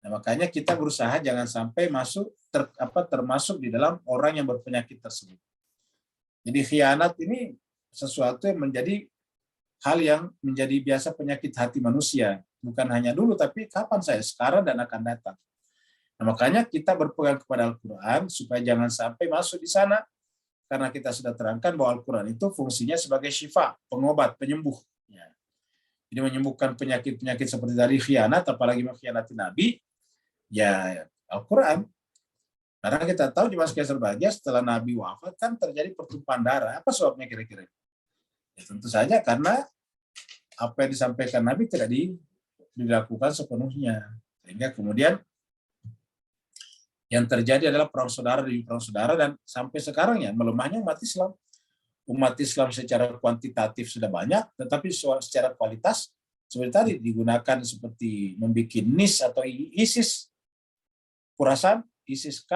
Nah, makanya kita berusaha jangan sampai termasuk di dalam orang yang berpenyakit tersebut. Jadi khianat ini sesuatu yang menjadi hal yang menjadi biasa penyakit hati manusia. Bukan hanya dulu, tapi kapan saya? Sekarang dan akan datang. Nah, makanya kita berpegang kepada Al-Quran supaya jangan sampai masuk di sana, karena kita sudah terangkan bahwa Al-Quran itu fungsinya sebagai syifa, pengobat, penyembuh. Ya. Jadi menyembuhkan penyakit-penyakit seperti dari khianat, apalagi mengkhianati Nabi, ya Al-Quran. Karena kita tahu di masa berbahagia setelah Nabi wafat kan terjadi pertumpahan darah. Apa sebabnya kira-kira? Ya, tentu saja karena apa yang disampaikan Nabi tidak dilakukan sepenuhnya. Sehingga kemudian yang terjadi adalah perang saudara demi perang saudara, dan sampai sekarang ya melemahnya umat Islam. Umat Islam secara kuantitatif sudah banyak, tetapi secara kualitas seperti tadi digunakan seperti membuat NIS atau ISIS, Khurasan, ISIS-K,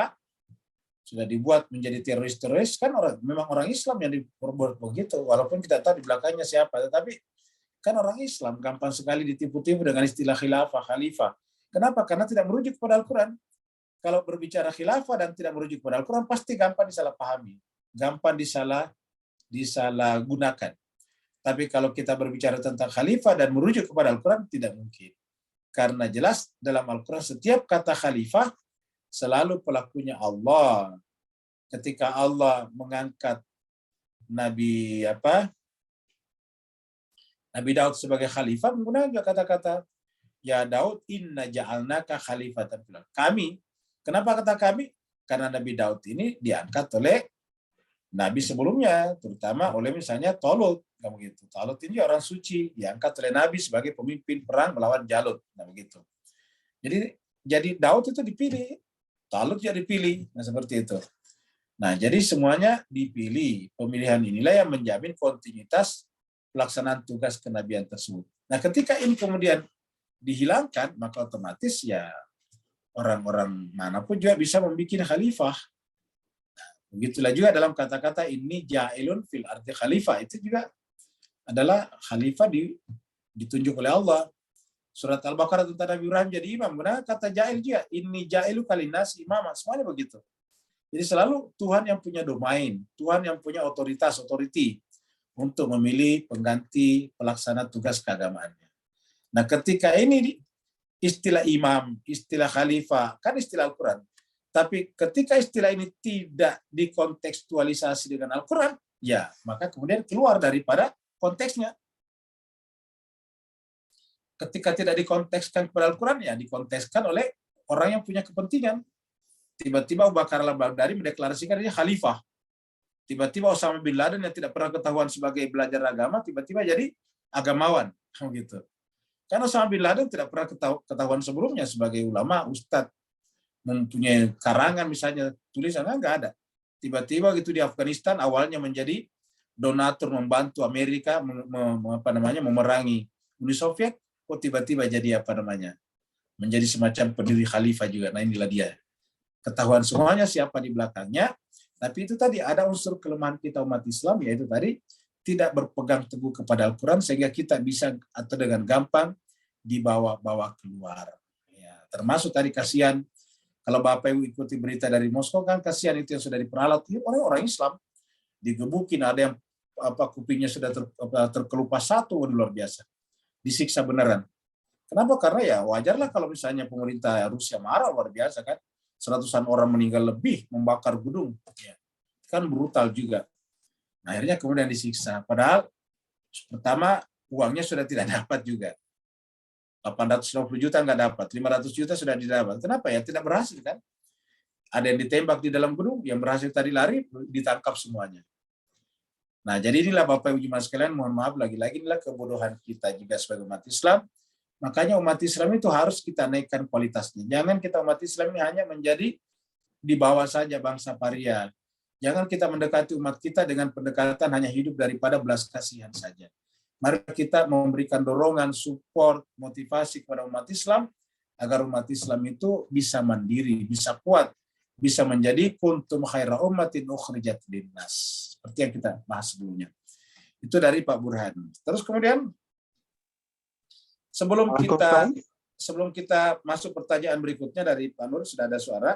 sudah dibuat menjadi teroris-teroris, kan memang orang Islam yang diperbuat begitu, walaupun kita tahu di belakangnya siapa, tetapi kan orang Islam gampang sekali ditipu-tipu dengan istilah khilafah, khalifah. Kenapa? Karena tidak merujuk kepada Al-Quran. Kalau berbicara khilafah dan tidak merujuk kepada Al-Quran, pasti gampang disalahpahami, gampang disalahgunakan. Tapi kalau kita berbicara tentang khalifah dan merujuk kepada Al-Quran, tidak mungkin. Karena jelas dalam Al-Quran setiap kata khalifah selalu pelakunya Allah. Ketika Allah mengangkat Nabi Daud sebagai khalifah, menggunakan kata-kata, ya Daud, inna ja'alnaka khalifatan fil ardh. Kami. Kenapa kata kami? Karena Nabi Daud ini diangkat oleh Nabi sebelumnya, terutama oleh misalnya Talut. Begitu. Talut ini orang suci, diangkat oleh Nabi sebagai pemimpin perang melawan Jalut. Nah, begitu. Jadi Daud itu dipilih, Talut juga dipilih. Nah, seperti itu. Nah, jadi semuanya dipilih. Pemilihan inilah yang menjamin kontinuitas pelaksanaan tugas kenabian tersebut. Nah, ketika ini kemudian dihilangkan, maka otomatis ya orang-orang manapun juga bisa membuat khalifah. Nah, begitulah juga dalam kata-kata ini ja'ilun fil ardi khalifah, itu juga adalah khalifah ditunjuk oleh Allah. Surat Al-Baqarah tentang Nabi Ibrahim jadi imam. Benar kata ja'il juga, ini ja'ilu kalinas imam, semuanya begitu. Jadi selalu Tuhan yang punya domain, Tuhan yang punya otoriti untuk memilih pengganti pelaksana tugas keagamaannya. Nah, ketika ini istilah imam, istilah khalifah, kan istilah Al-Quran. Tapi ketika istilah ini tidak dikontekstualisasi dengan Al-Quran, ya maka kemudian keluar daripada konteksnya. Ketika tidak dikontekskan kepada Al-Quran, ya dikontekskan oleh orang yang punya kepentingan. Tiba-tiba Abu Bakar al-Baghdadi mendeklarasikan dia khalifah. Tiba-tiba Osama bin Laden yang tidak pernah ketahuan sebagai belajar agama, tiba-tiba jadi agamawan. Gitu. Karena Osama bin Laden tidak pernah ketahuan sebelumnya sebagai ulama, ustadz, mempunyai karangan misalnya, tulisan, nggak ada. Tiba-tiba gitu di Afghanistan awalnya menjadi donatur membantu Amerika memerangi Uni Soviet, kok tiba-tiba jadi menjadi semacam pendiri khalifah juga. Nah inilah dia. Ketahuan semuanya siapa di belakangnya, tapi itu tadi ada unsur kelemahan kita umat Islam, yaitu tadi tidak berpegang teguh kepada Al-Quran sehingga kita bisa atau dengan gampang dibawa-bawa keluar. Ya, termasuk tadi kasihan, kalau Bapak Ibu ikuti berita dari Moskow kan kasihan itu yang sudah diperalat, orang Islam digebukin, ada yang kupingnya sudah terkelupas satu, luar biasa, disiksa beneran. Kenapa? Karena ya wajarlah kalau misalnya pemerintah Rusia marah luar biasa kan, seratusan orang meninggal lebih, membakar gedung, ya, kan brutal juga. Nah, akhirnya kemudian disiksa. Padahal pertama uangnya sudah tidak dapat juga. 850 juta nggak dapat, 500 juta sudah didapat. Kenapa ya? Tidak berhasil kan? Ada yang ditembak di dalam gedung, yang berhasil tadi lari, ditangkap semuanya. Nah, jadi inilah Bapak Ibu jemaah sekalian, mohon maaf lagi-lagi inilah kebodohan kita juga sebagai umat Islam. Makanya umat Islam itu harus kita naikkan kualitasnya. Jangan kita umat Islam ini hanya menjadi di bawah saja bangsa paria. Jangan kita mendekati umat kita dengan pendekatan hanya hidup daripada belas kasihan saja. Mari kita memberikan dorongan, support, motivasi kepada umat Islam agar umat Islam itu bisa mandiri, bisa kuat, bisa menjadi kuntum khaira ummatin ukhrijat linnas. Seperti yang kita bahas sebelumnya. Itu dari Pak Burhan. Terus kemudian sebelum kita masuk pertanyaan berikutnya dari Pak Nur, sudah ada suara.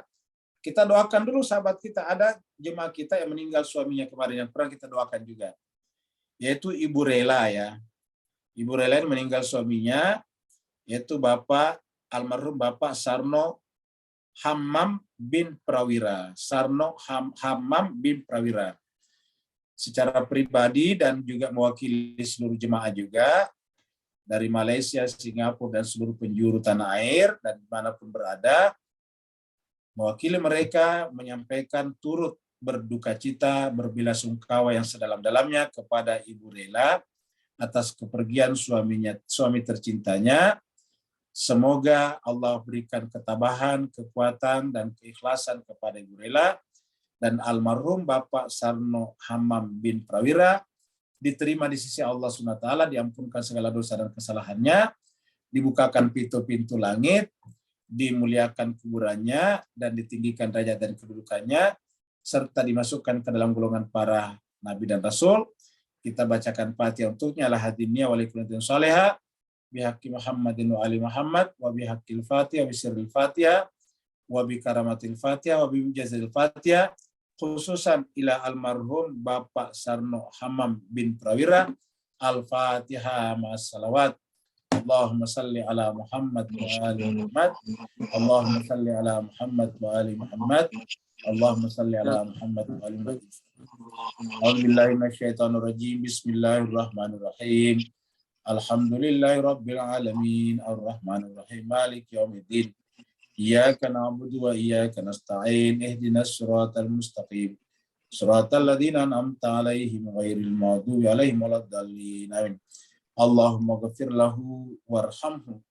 Kita doakan dulu sahabat kita, ada jemaah kita yang meninggal suaminya kemarin yang pernah kita doakan juga, yaitu Ibu Rela ya. Ibu Rela yang meninggal suaminya, yaitu almarhum Bapak Sarno Hammam bin Prawira. Sarno Hammam bin Prawira. Secara pribadi dan juga mewakili seluruh jemaah juga dari Malaysia, Singapura dan seluruh penjuru tanah air dan dimanapun berada, mewakili mereka menyampaikan turut berduka cita, berbelasungkawa yang sedalam-dalamnya kepada Ibu Rela atas kepergian suami tercintanya. Semoga Allah berikan ketabahan, kekuatan, dan keikhlasan kepada Ibu Rela, dan almarhum Bapak Sarno Hammam bin Prawira diterima di sisi Allah SWT, diampunkan segala dosa dan kesalahannya, dibukakan pintu-pintu langit, dimuliakan kuburannya, dan ditinggikan derajat dan kedudukannya, serta dimasukkan ke dalam golongan para nabi dan rasul. Kita bacakan Fatihah untuknya, ala hadinnya walikunatin saleha, bihaqi Muhammadin wa ali Muhammad, wa bihaqil Fatihah, wa sirril Fatihah, wa bikaramatil Fatihah, wa bimujazil Fatihah, khususan ila almarhum Bapak Sarno Hammam bin Prawira. Al-Fatihah ma'as-salawat. Allahumma salli ala Muhammad wa ali Muhammad. Allahumma salli ala Muhammad wa ali Muhammad. Allahumma salli ala Muhammad wa ali Muhammad. A'udzubillahi minasyaitonir rajim. Bismillahirrahmanirrahim. Alhamdulillahi rabbil alamin. Arrahmanir rahim. Maliki yaumiddin. Iyyaka na'budu wa iyyaka nasta'in. Ihdinas siratal mustaqim. Siratal ladzina an'amta 'alaihim ghairil maghdubi 'alaihim waladdallin. Amin. Allahumma ghafir lahu warhamhu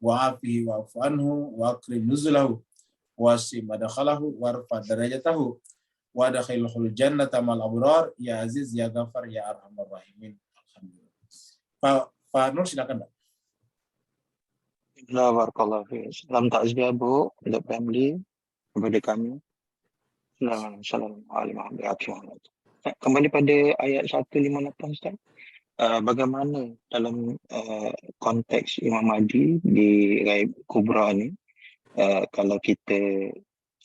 wa'afihi wa'fu anhu wa akrim nuzulahu wasi madakhalahu warfa darajatahu wa adkhilhul jannata mal abrar ya aziz ya ghafar ya arhamar rahimin. Alhamdulillah. Pak Nur silakan, Pak. Barakallahu fiik. Salam takziah Bu untuk family kepada kami. Assalamualaikum. Kembali pada ayat 158 Ustaz. Bagaimana dalam konteks Imam Mahdi di Ghaib Kubra ni, kalau kita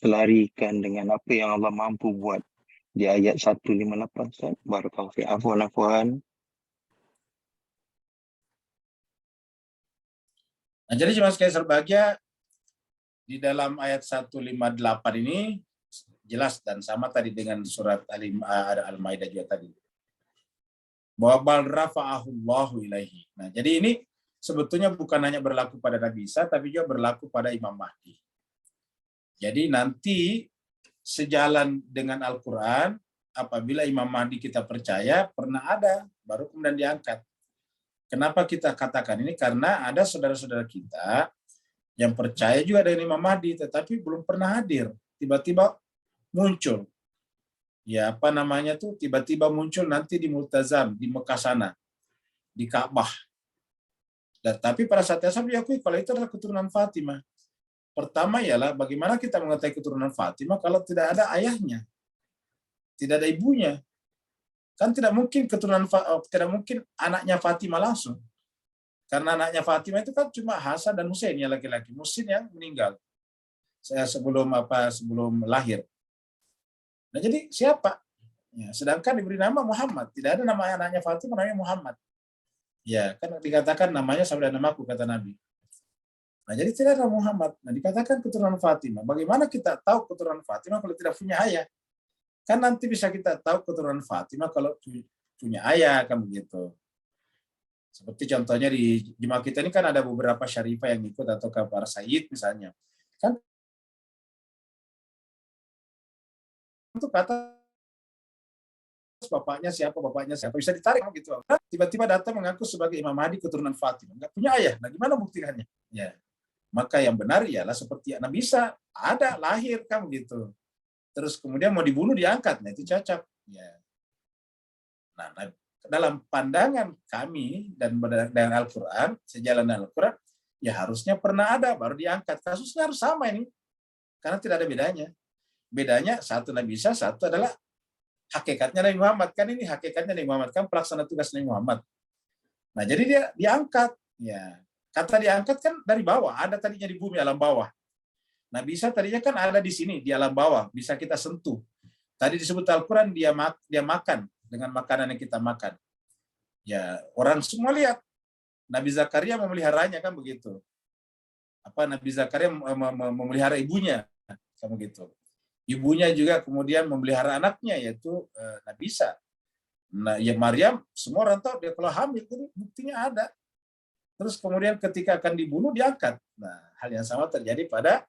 selarikan dengan apa yang Allah mampu buat di ayat 158 Ustaz. Barakallahu fiik. Afwan. Nah, jadi cuma sekali berbahagia di dalam ayat 158 ini jelas dan sama tadi dengan surat Al-Maidah juga tadi. Bahwa bal rafa'ahullahu ilaihi. Nah, jadi ini sebetulnya bukan hanya berlaku pada Nabi Isa, tapi juga berlaku pada Imam Mahdi. Jadi nanti sejalan dengan Al-Quran, apabila Imam Mahdi kita percaya, pernah ada, baru kemudian diangkat. Kenapa kita katakan ini? Karena ada saudara-saudara kita yang percaya juga dengan Imam Mahdi, tetapi belum pernah hadir. Tiba-tiba muncul. ya apa namanya tuh tiba-tiba muncul nanti di Multazam di Mekah sana, di Ka'bah. Dan tapi pada saat yang sama diakui kalau itu adalah keturunan Fatimah. Pertama ialah bagaimana kita mengetahui keturunan Fatimah kalau tidak ada ayahnya, tidak ada ibunya. Kan tidak mungkin tidak mungkin anaknya Fatimah langsung. Karena anaknya Fatimah itu kan cuma Hasan dan Husain yang laki-laki, Husain yang meninggal sebelum lahir. Nah jadi siapa? Ya, sedangkan diberi nama Muhammad, tidak ada nama anaknya Fatimah namanya Muhammad. Ya kan dikatakan namanya sabda namaku kata Nabi. Nah jadi tidak ada Muhammad. Nah dikatakan keturunan Fatimah. Bagaimana kita tahu keturunan Fatimah kalau tidak punya ayah? Kan nanti bisa kita tahu keturunan Fatimah kalau punya ayah kan begitu. Seperti contohnya di jemaah kita ini kan ada beberapa syarifah yang ikut atau para sayyid misalnya. Kan untuk kata bapaknya siapa bisa ditarik gitu. Tiba-tiba datang mengaku sebagai Imam Mahdi keturunan Fatimah, nggak punya ayah. Nah gimana buktikannya? Ya, maka yang benar ialah seperti Nabi Isa ada lahir kan gitu. Terus kemudian mau dibunuh diangkat, nah itu cacat. Ya. Nah, dalam pandangan kami dan dengan Al-Quran, sejalan dengan Al-Quran, ya harusnya pernah ada baru diangkat. Kasusnya harus sama ini, karena tidak ada bedanya. Bedanya satu Nabi Isa, satu adalah hakikatnya Nabi Muhammad. Kan ini hakikatnya Nabi Muhammad, kan pelaksana tugas Nabi Muhammad. Nah jadi dia diangkat. Ya, kata diangkat kan dari bawah, ada tadinya di bumi alam bawah. Nabi Isa tadinya kan ada di sini di alam bawah, bisa kita sentuh. Tadi disebut Al-Quran dia makan dengan makanan yang kita makan. Ya orang semua lihat. Nabi Zakaria memeliharanya kan begitu. Apa Nabi Zakaria memelihara ibunya kan begitu. Ibunya juga kemudian memelihara anaknya yaitu Nabi Isa. Nah, ya Maryam semua orang tahu dia kalau hamil itu buktinya ada. Terus kemudian ketika akan dibunuh diangkat. Nah, hal yang sama terjadi pada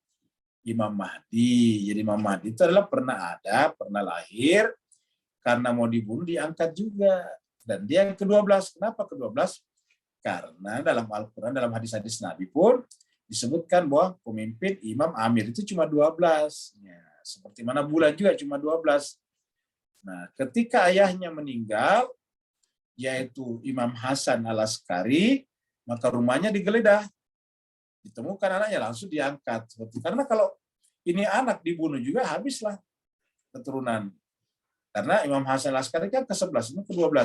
Imam Mahdi. Jadi Imam Mahdi itu adalah pernah ada, pernah lahir, karena mau dibunuh diangkat juga. Dan dia yang ke-12. Kenapa ke-12? Karena dalam Al-Quran, dalam hadis-hadis Nabi pun disebutkan bahwa pemimpin Imam Amir itu cuma 12. Ya, seperti mana bulan juga cuma 12. Nah, ketika ayahnya meninggal, yaitu Imam Hasan Al-Askari, maka rumahnya digeledah. Ditemukan anaknya langsung diangkat. Karena kalau ini anak dibunuh juga habislah keturunan. Karena Imam Hasan Al-Askari kan ke-11, ini ke-12.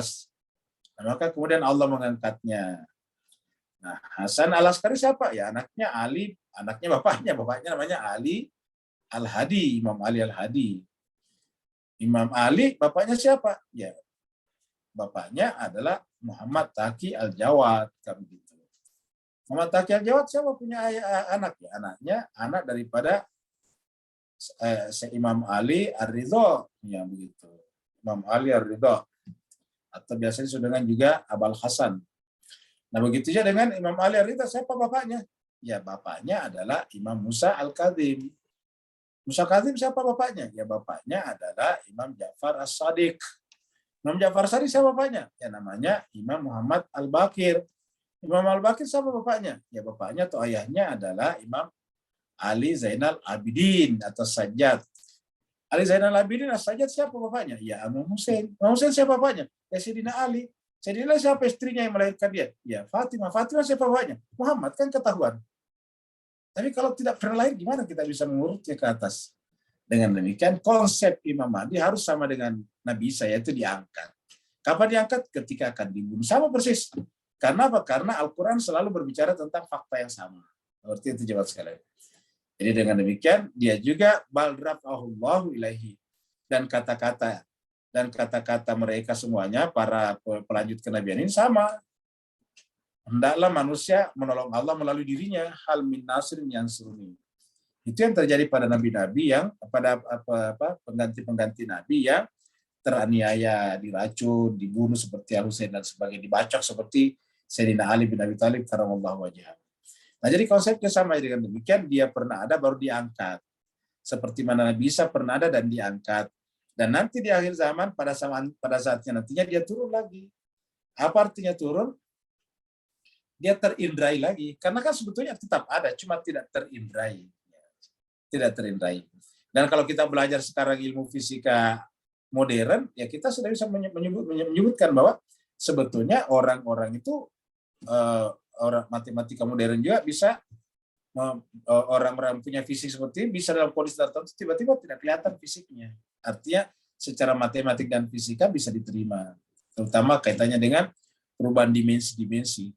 Nah, maka kemudian Allah mengangkatnya. Nah, Hasan Al-Askari siapa? Ya anaknya Ali, anaknya bapaknya namanya Ali Al-Hadi, Imam Ali Al-Hadi. Imam Ali bapaknya siapa? Ya bapaknya adalah Muhammad Taqi Al-Jawad kan begitu. Muhammad Taqi Al-Jawad siapa punya anak? Ya anaknya anak daripada Imam Ali Ar-Ridha ya begitu. Imam Ali Ar-Ridha atau biasanya disebut dengan juga Abul Hasan. Nah begitu saja dengan Imam Ali Ar-Ridha siapa bapaknya? Ya bapaknya adalah Imam Musa Al-Kadzim. Musa Kadzim siapa bapaknya? Ya bapaknya adalah Imam Ja'far As-Sadiq. Imam Ja'far As-Sadiq siapa bapaknya? Ya namanya Imam Muhammad Al-Baqir. Imam Al-Baqir siapa bapaknya? Ya bapaknya atau ayahnya adalah Imam Ali Zainal Abidin atau Sajjad. Ali Zainal Abidin As-Sajjad siapa bapaknya? Ya Imam Husain. Imam Husain siapa bapaknya? Ya Sayyidina Ali. Sayyidina Ali siapa istrinya yang melahirkan dia? Ya Fatimah. Fatimah siapa bapaknya? Muhammad, kan ketahuan. Tapi kalau tidak pernah lahir, gimana kita bisa mengurutnya ke atas? Dengan demikian, konsep Imam Mahdi harus sama dengan Nabi Isa, yaitu diangkat. Kapan diangkat? Ketika akan dibunuh. Sama persis. Karena apa? Karena Al-Quran selalu berbicara tentang fakta yang sama. Seperti itu jemaat sekalian. Jadi dengan demikian, dia juga bal rafa'ahullahu ilaihi. Dan kata-kata mereka semuanya, para pelanjut kenabian ini sama. Hendaklah manusia menolong Allah melalui dirinya, hal min nasrin yang suruni. Itu yang terjadi pada nabi-nabi yang pada pengganti-pengganti nabi yang teraniaya, diracun, dibunuh seperti Al-Husain dan sebagainya, dibacok seperti Sayyidina Ali bin Abi Thalib karramallahu wajhahu. Nah, jadi konsepnya sama dengan demikian, dia pernah ada baru diangkat. Seperti mana Nabi Isa pernah ada dan diangkat. Dan nanti di akhir zaman pada saatnya nantinya dia turun lagi. Apa artinya turun? Dia terindrai lagi. Karena kan sebetulnya tetap ada, cuma tidak terindrai. Tidak terindrai. Dan kalau kita belajar sekarang ilmu fisika modern, ya kita sudah bisa menyebutkan bahwa sebetulnya orang-orang itu orang matematika modern juga bisa, orang-orang punya fisik seperti ini bisa dalam kondisi tertentu tiba-tiba tidak kelihatan fisiknya. Artinya secara matematik dan fisika bisa diterima, terutama kaitannya dengan perubahan dimensi-dimensi.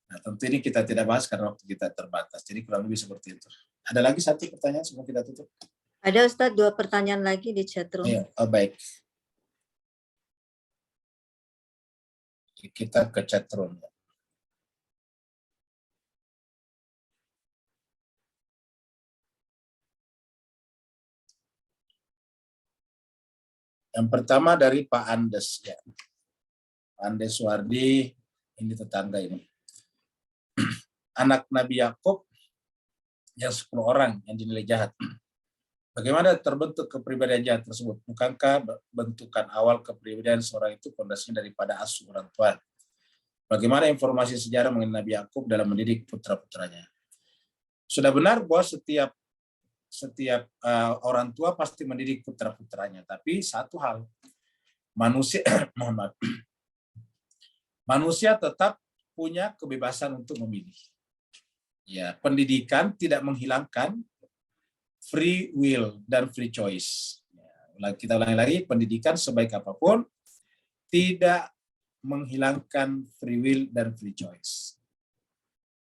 Nah, tentu ini kita tidak bahas karena waktu kita terbatas. Jadi kurang lebih seperti itu. Ada lagi satu pertanyaan sebelum kita tutup? Ada Ustadz 2 pertanyaan lagi di chat room. Iya, baik. Kita ke chat room. Yang pertama dari Pak Andes, ya. Pak Andes Wardi, ini tetangga ini. Anak Nabi Yakub yang 10 orang yang dinilai jahat. Bagaimana terbentuk kepribadian jahat tersebut? Bukankah bentukan awal kepribadian seorang itu fondasinya daripada asuh orang tua? Bagaimana informasi sejarah mengenai Nabi Yakub dalam mendidik putra-putranya? Sudah benar bahwa setiap orang tua pasti mendidik putra-putranya, tapi satu hal, manusia tetap punya kebebasan untuk memilih. Ya, pendidikan tidak menghilangkan free will dan free choice. Ya, kita ulangi lagi, pendidikan sebaik apapun tidak menghilangkan free will dan free choice.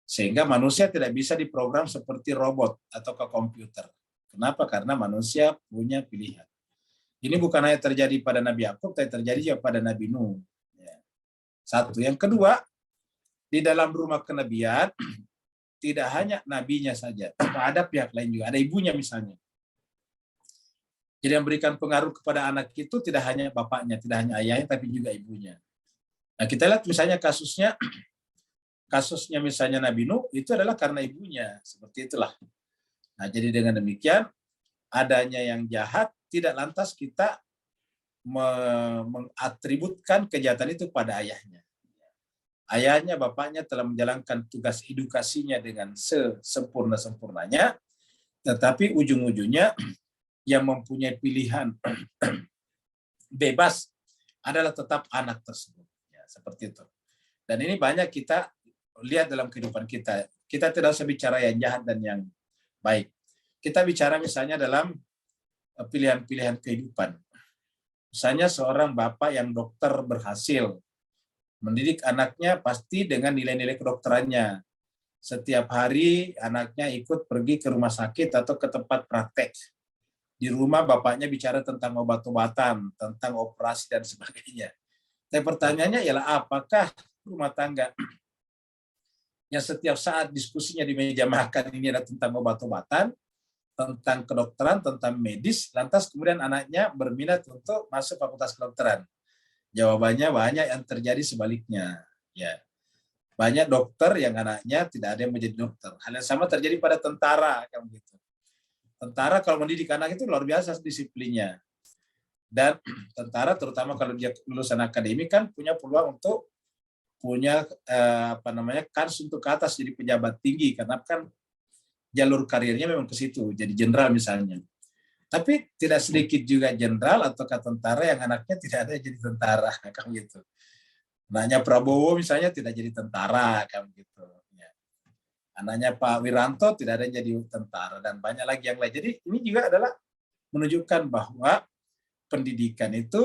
Sehingga manusia tidak bisa diprogram seperti robot atau ke komputer. Kenapa? Karena manusia punya pilihan. Ini bukan hanya terjadi pada Nabi Yakub, tapi terjadi juga pada Nabi Nuh. Ya. Satu. Yang kedua, di dalam rumah kenabian, tidak hanya nabinya saja, ada pihak lain juga, ada ibunya misalnya. Jadi yang memberikan pengaruh kepada anak itu tidak hanya bapaknya, tidak hanya ayahnya, tapi juga ibunya. Nah, kita lihat misalnya kasusnya misalnya Nabi Nuh, itu adalah karena ibunya, seperti itulah. Nah, jadi dengan demikian, adanya yang jahat, tidak lantas kita mengatributkan kejahatan itu pada ayahnya. Ayahnya, bapaknya telah menjalankan tugas edukasinya dengan sesempurna-sempurnanya, tetapi ujung-ujungnya yang mempunyai pilihan bebas adalah tetap anak tersebut. Ya, seperti itu. Dan ini banyak kita lihat dalam kehidupan kita. Kita tidak usah bicara yang jahat dan yang baik. Kita bicara misalnya dalam pilihan-pilihan kehidupan. Misalnya seorang bapak yang dokter berhasil mendidik anaknya pasti dengan nilai-nilai kedokterannya. Setiap hari anaknya ikut pergi ke rumah sakit atau ke tempat praktek. Di rumah bapaknya bicara tentang obat-obatan, tentang operasi dan sebagainya. Tapi pertanyaannya ialah apakah rumah tangga yang setiap saat diskusinya di meja makan ini adalah tentang obat-obatan, tentang kedokteran, tentang medis, lantas kemudian anaknya berminat untuk masuk fakultas kedokteran? Jawabannya banyak yang terjadi sebaliknya. Ya, banyak dokter yang anaknya tidak ada yang menjadi dokter. Hal yang sama terjadi pada tentara, kan begitu. Tentara kalau mendidik anak itu luar biasa disiplinnya. Dan tentara terutama kalau dia lulusan akademik kan punya peluang untuk punya kans untuk ke atas jadi pejabat tinggi karena kan jalur karirnya memang ke situ, jadi jenderal misalnya. Tapi tidak sedikit juga jenderal atau tentara yang anaknya tidak ada jadi tentara, kan gitu. Anaknya Prabowo misalnya tidak jadi tentara, kan gitu. Ya. Anaknya Pak Wiranto tidak ada yang jadi tentara dan banyak lagi yang lain. Jadi ini juga adalah menunjukkan bahwa pendidikan itu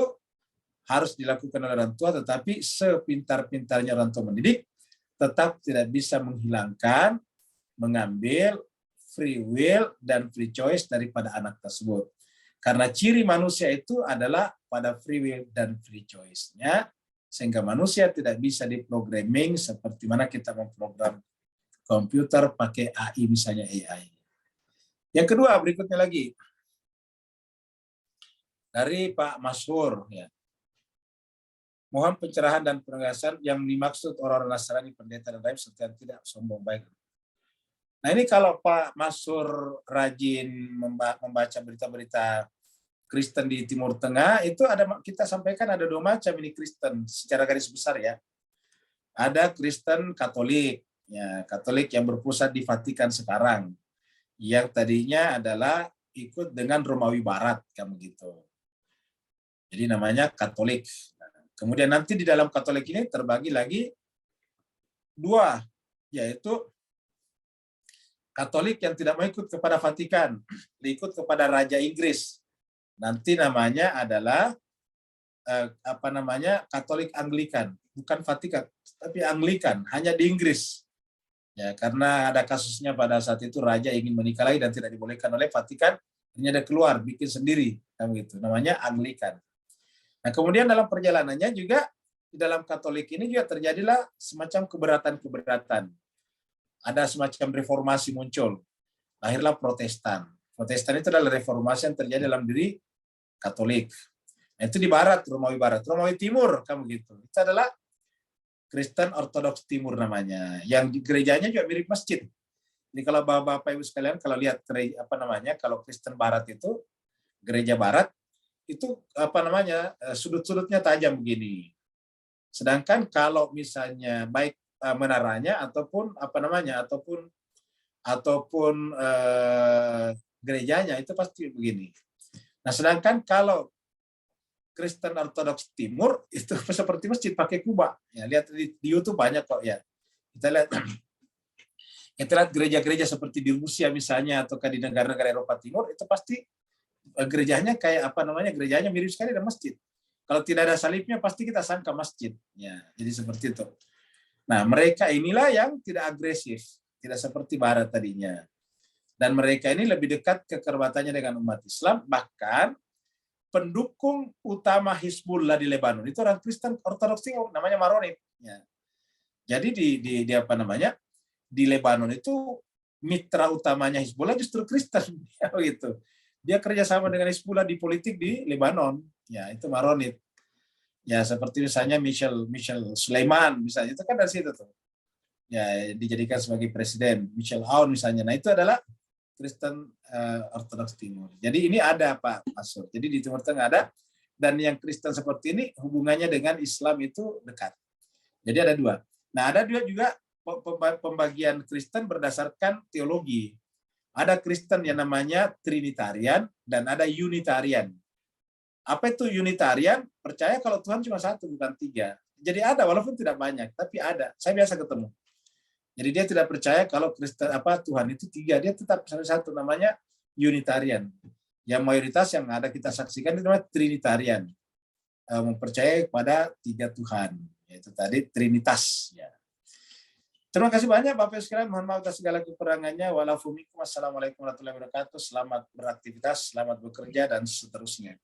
harus dilakukan oleh orang tua, tetapi sepintar-pintarnya orang tua mendidik tetap tidak bisa menghilangkan, mengambil free will dan free choice daripada anak tersebut. Karena ciri manusia itu adalah pada free will dan free choice-nya, sehingga manusia tidak bisa diprogramming seperti mana kita memprogram komputer pakai AI, misalnya AI. Yang kedua, berikutnya lagi. Dari Pak Masyhur, ya. Mohon pencerahan dan penegasan yang dimaksud orang-orang Nasrani, pendeta dan lain serta tidak sombong baik. Nah ini kalau Pak Masyhur rajin membaca berita-berita Kristen di Timur Tengah, itu ada, kita sampaikan ada 2 macam ini Kristen secara garis besar ya. Ada Kristen Katolik, ya, Katolik yang berpusat di Vatikan sekarang, yang tadinya adalah ikut dengan Romawi Barat, kan begitu. Jadi namanya Katolik. Kemudian nanti di dalam Katolik ini terbagi lagi dua, yaitu Katolik yang tidak mau ikut kepada Vatikan, ikut kepada Raja Inggris. Nanti namanya adalah Katolik Anglikan, bukan Vatikan, tapi Anglikan, hanya di Inggris. Ya, karena ada kasusnya pada saat itu raja ingin menikah lagi dan tidak dibolehkan oleh Vatikan, akhirnya ada keluar bikin sendiri, gitu. Namanya Anglikan. Nah, kemudian dalam perjalanannya juga di dalam Katolik ini juga terjadilah semacam keberatan-keberatan. Ada semacam reformasi muncul. Lahirlah Protestan. Protestan itu adalah reformasi yang terjadi dalam diri Katolik. Nah, itu di barat, Romawi Barat. Romawi Timur, kamu gitu. Itu adalah Kristen Ortodoks Timur namanya. Yang di gerejanya juga mirip masjid. Jadi kalau Bapak Ibu sekalian kalau lihat kalau Kristen Barat itu gereja Barat itu sudut-sudutnya tajam begini. Sedangkan kalau misalnya baik menaranya ataupun gerejanya itu pasti begini. Nah, sedangkan kalau Kristen Ortodoks Timur itu seperti masjid pakai kubah. Ya, lihat di YouTube banyak kok ya. Kita lihat gereja-gereja seperti di Rusia misalnya atau di negara-negara Eropa Timur itu pasti gerejanya kayak gerejanya mirip sekali dengan masjid. Kalau tidak ada salibnya pasti kita sangka masjid. Ya, jadi seperti itu. Nah, mereka inilah yang tidak agresif, tidak seperti Barat tadinya. Dan mereka ini lebih dekat kekerabatannya dengan umat Islam, bahkan pendukung utama Hizbullah di Lebanon itu orang Kristen Ortodoks Timur, namanya Maronit. Ya. Jadi di Lebanon itu mitra utamanya Hizbullah justru Kristen, gitu. Dia kerjasama dengan Hizbullah di politik di Lebanon. Ya, itu Maronit. Ya, seperti misalnya Michel Sulaiman misalnya itu kan dari situ tuh. Ya, dijadikan sebagai presiden. Michel Aoun misalnya. Nah, itu adalah Kristen Ortodoks Timur. Jadi ini ada Pak Masur. Jadi di Timur Tengah ada, dan yang Kristen seperti ini hubungannya dengan Islam itu dekat. Jadi ada dua. Nah, ada juga pembagian Kristen berdasarkan teologi. Ada Kristen yang namanya Trinitarian dan ada Unitarian. Apa itu Unitarian? Percaya kalau Tuhan cuma satu, bukan tiga. Jadi ada, walaupun tidak banyak, tapi ada. Saya biasa ketemu. Jadi dia tidak percaya kalau Kristen Tuhan itu tiga, dia tetap satu, namanya Unitarian. Yang mayoritas yang ada kita saksikan itu namanya Trinitarian, mempercayai pada tiga Tuhan, yaitu tadi Trinitas. Ya. Terima kasih banyak Bapak Ibu sekalian, mohon maaf atas segala kekurangannya. Wassalamualaikum warahmatullahi wabarakatuh. Selamat beraktivitas, selamat bekerja dan seterusnya.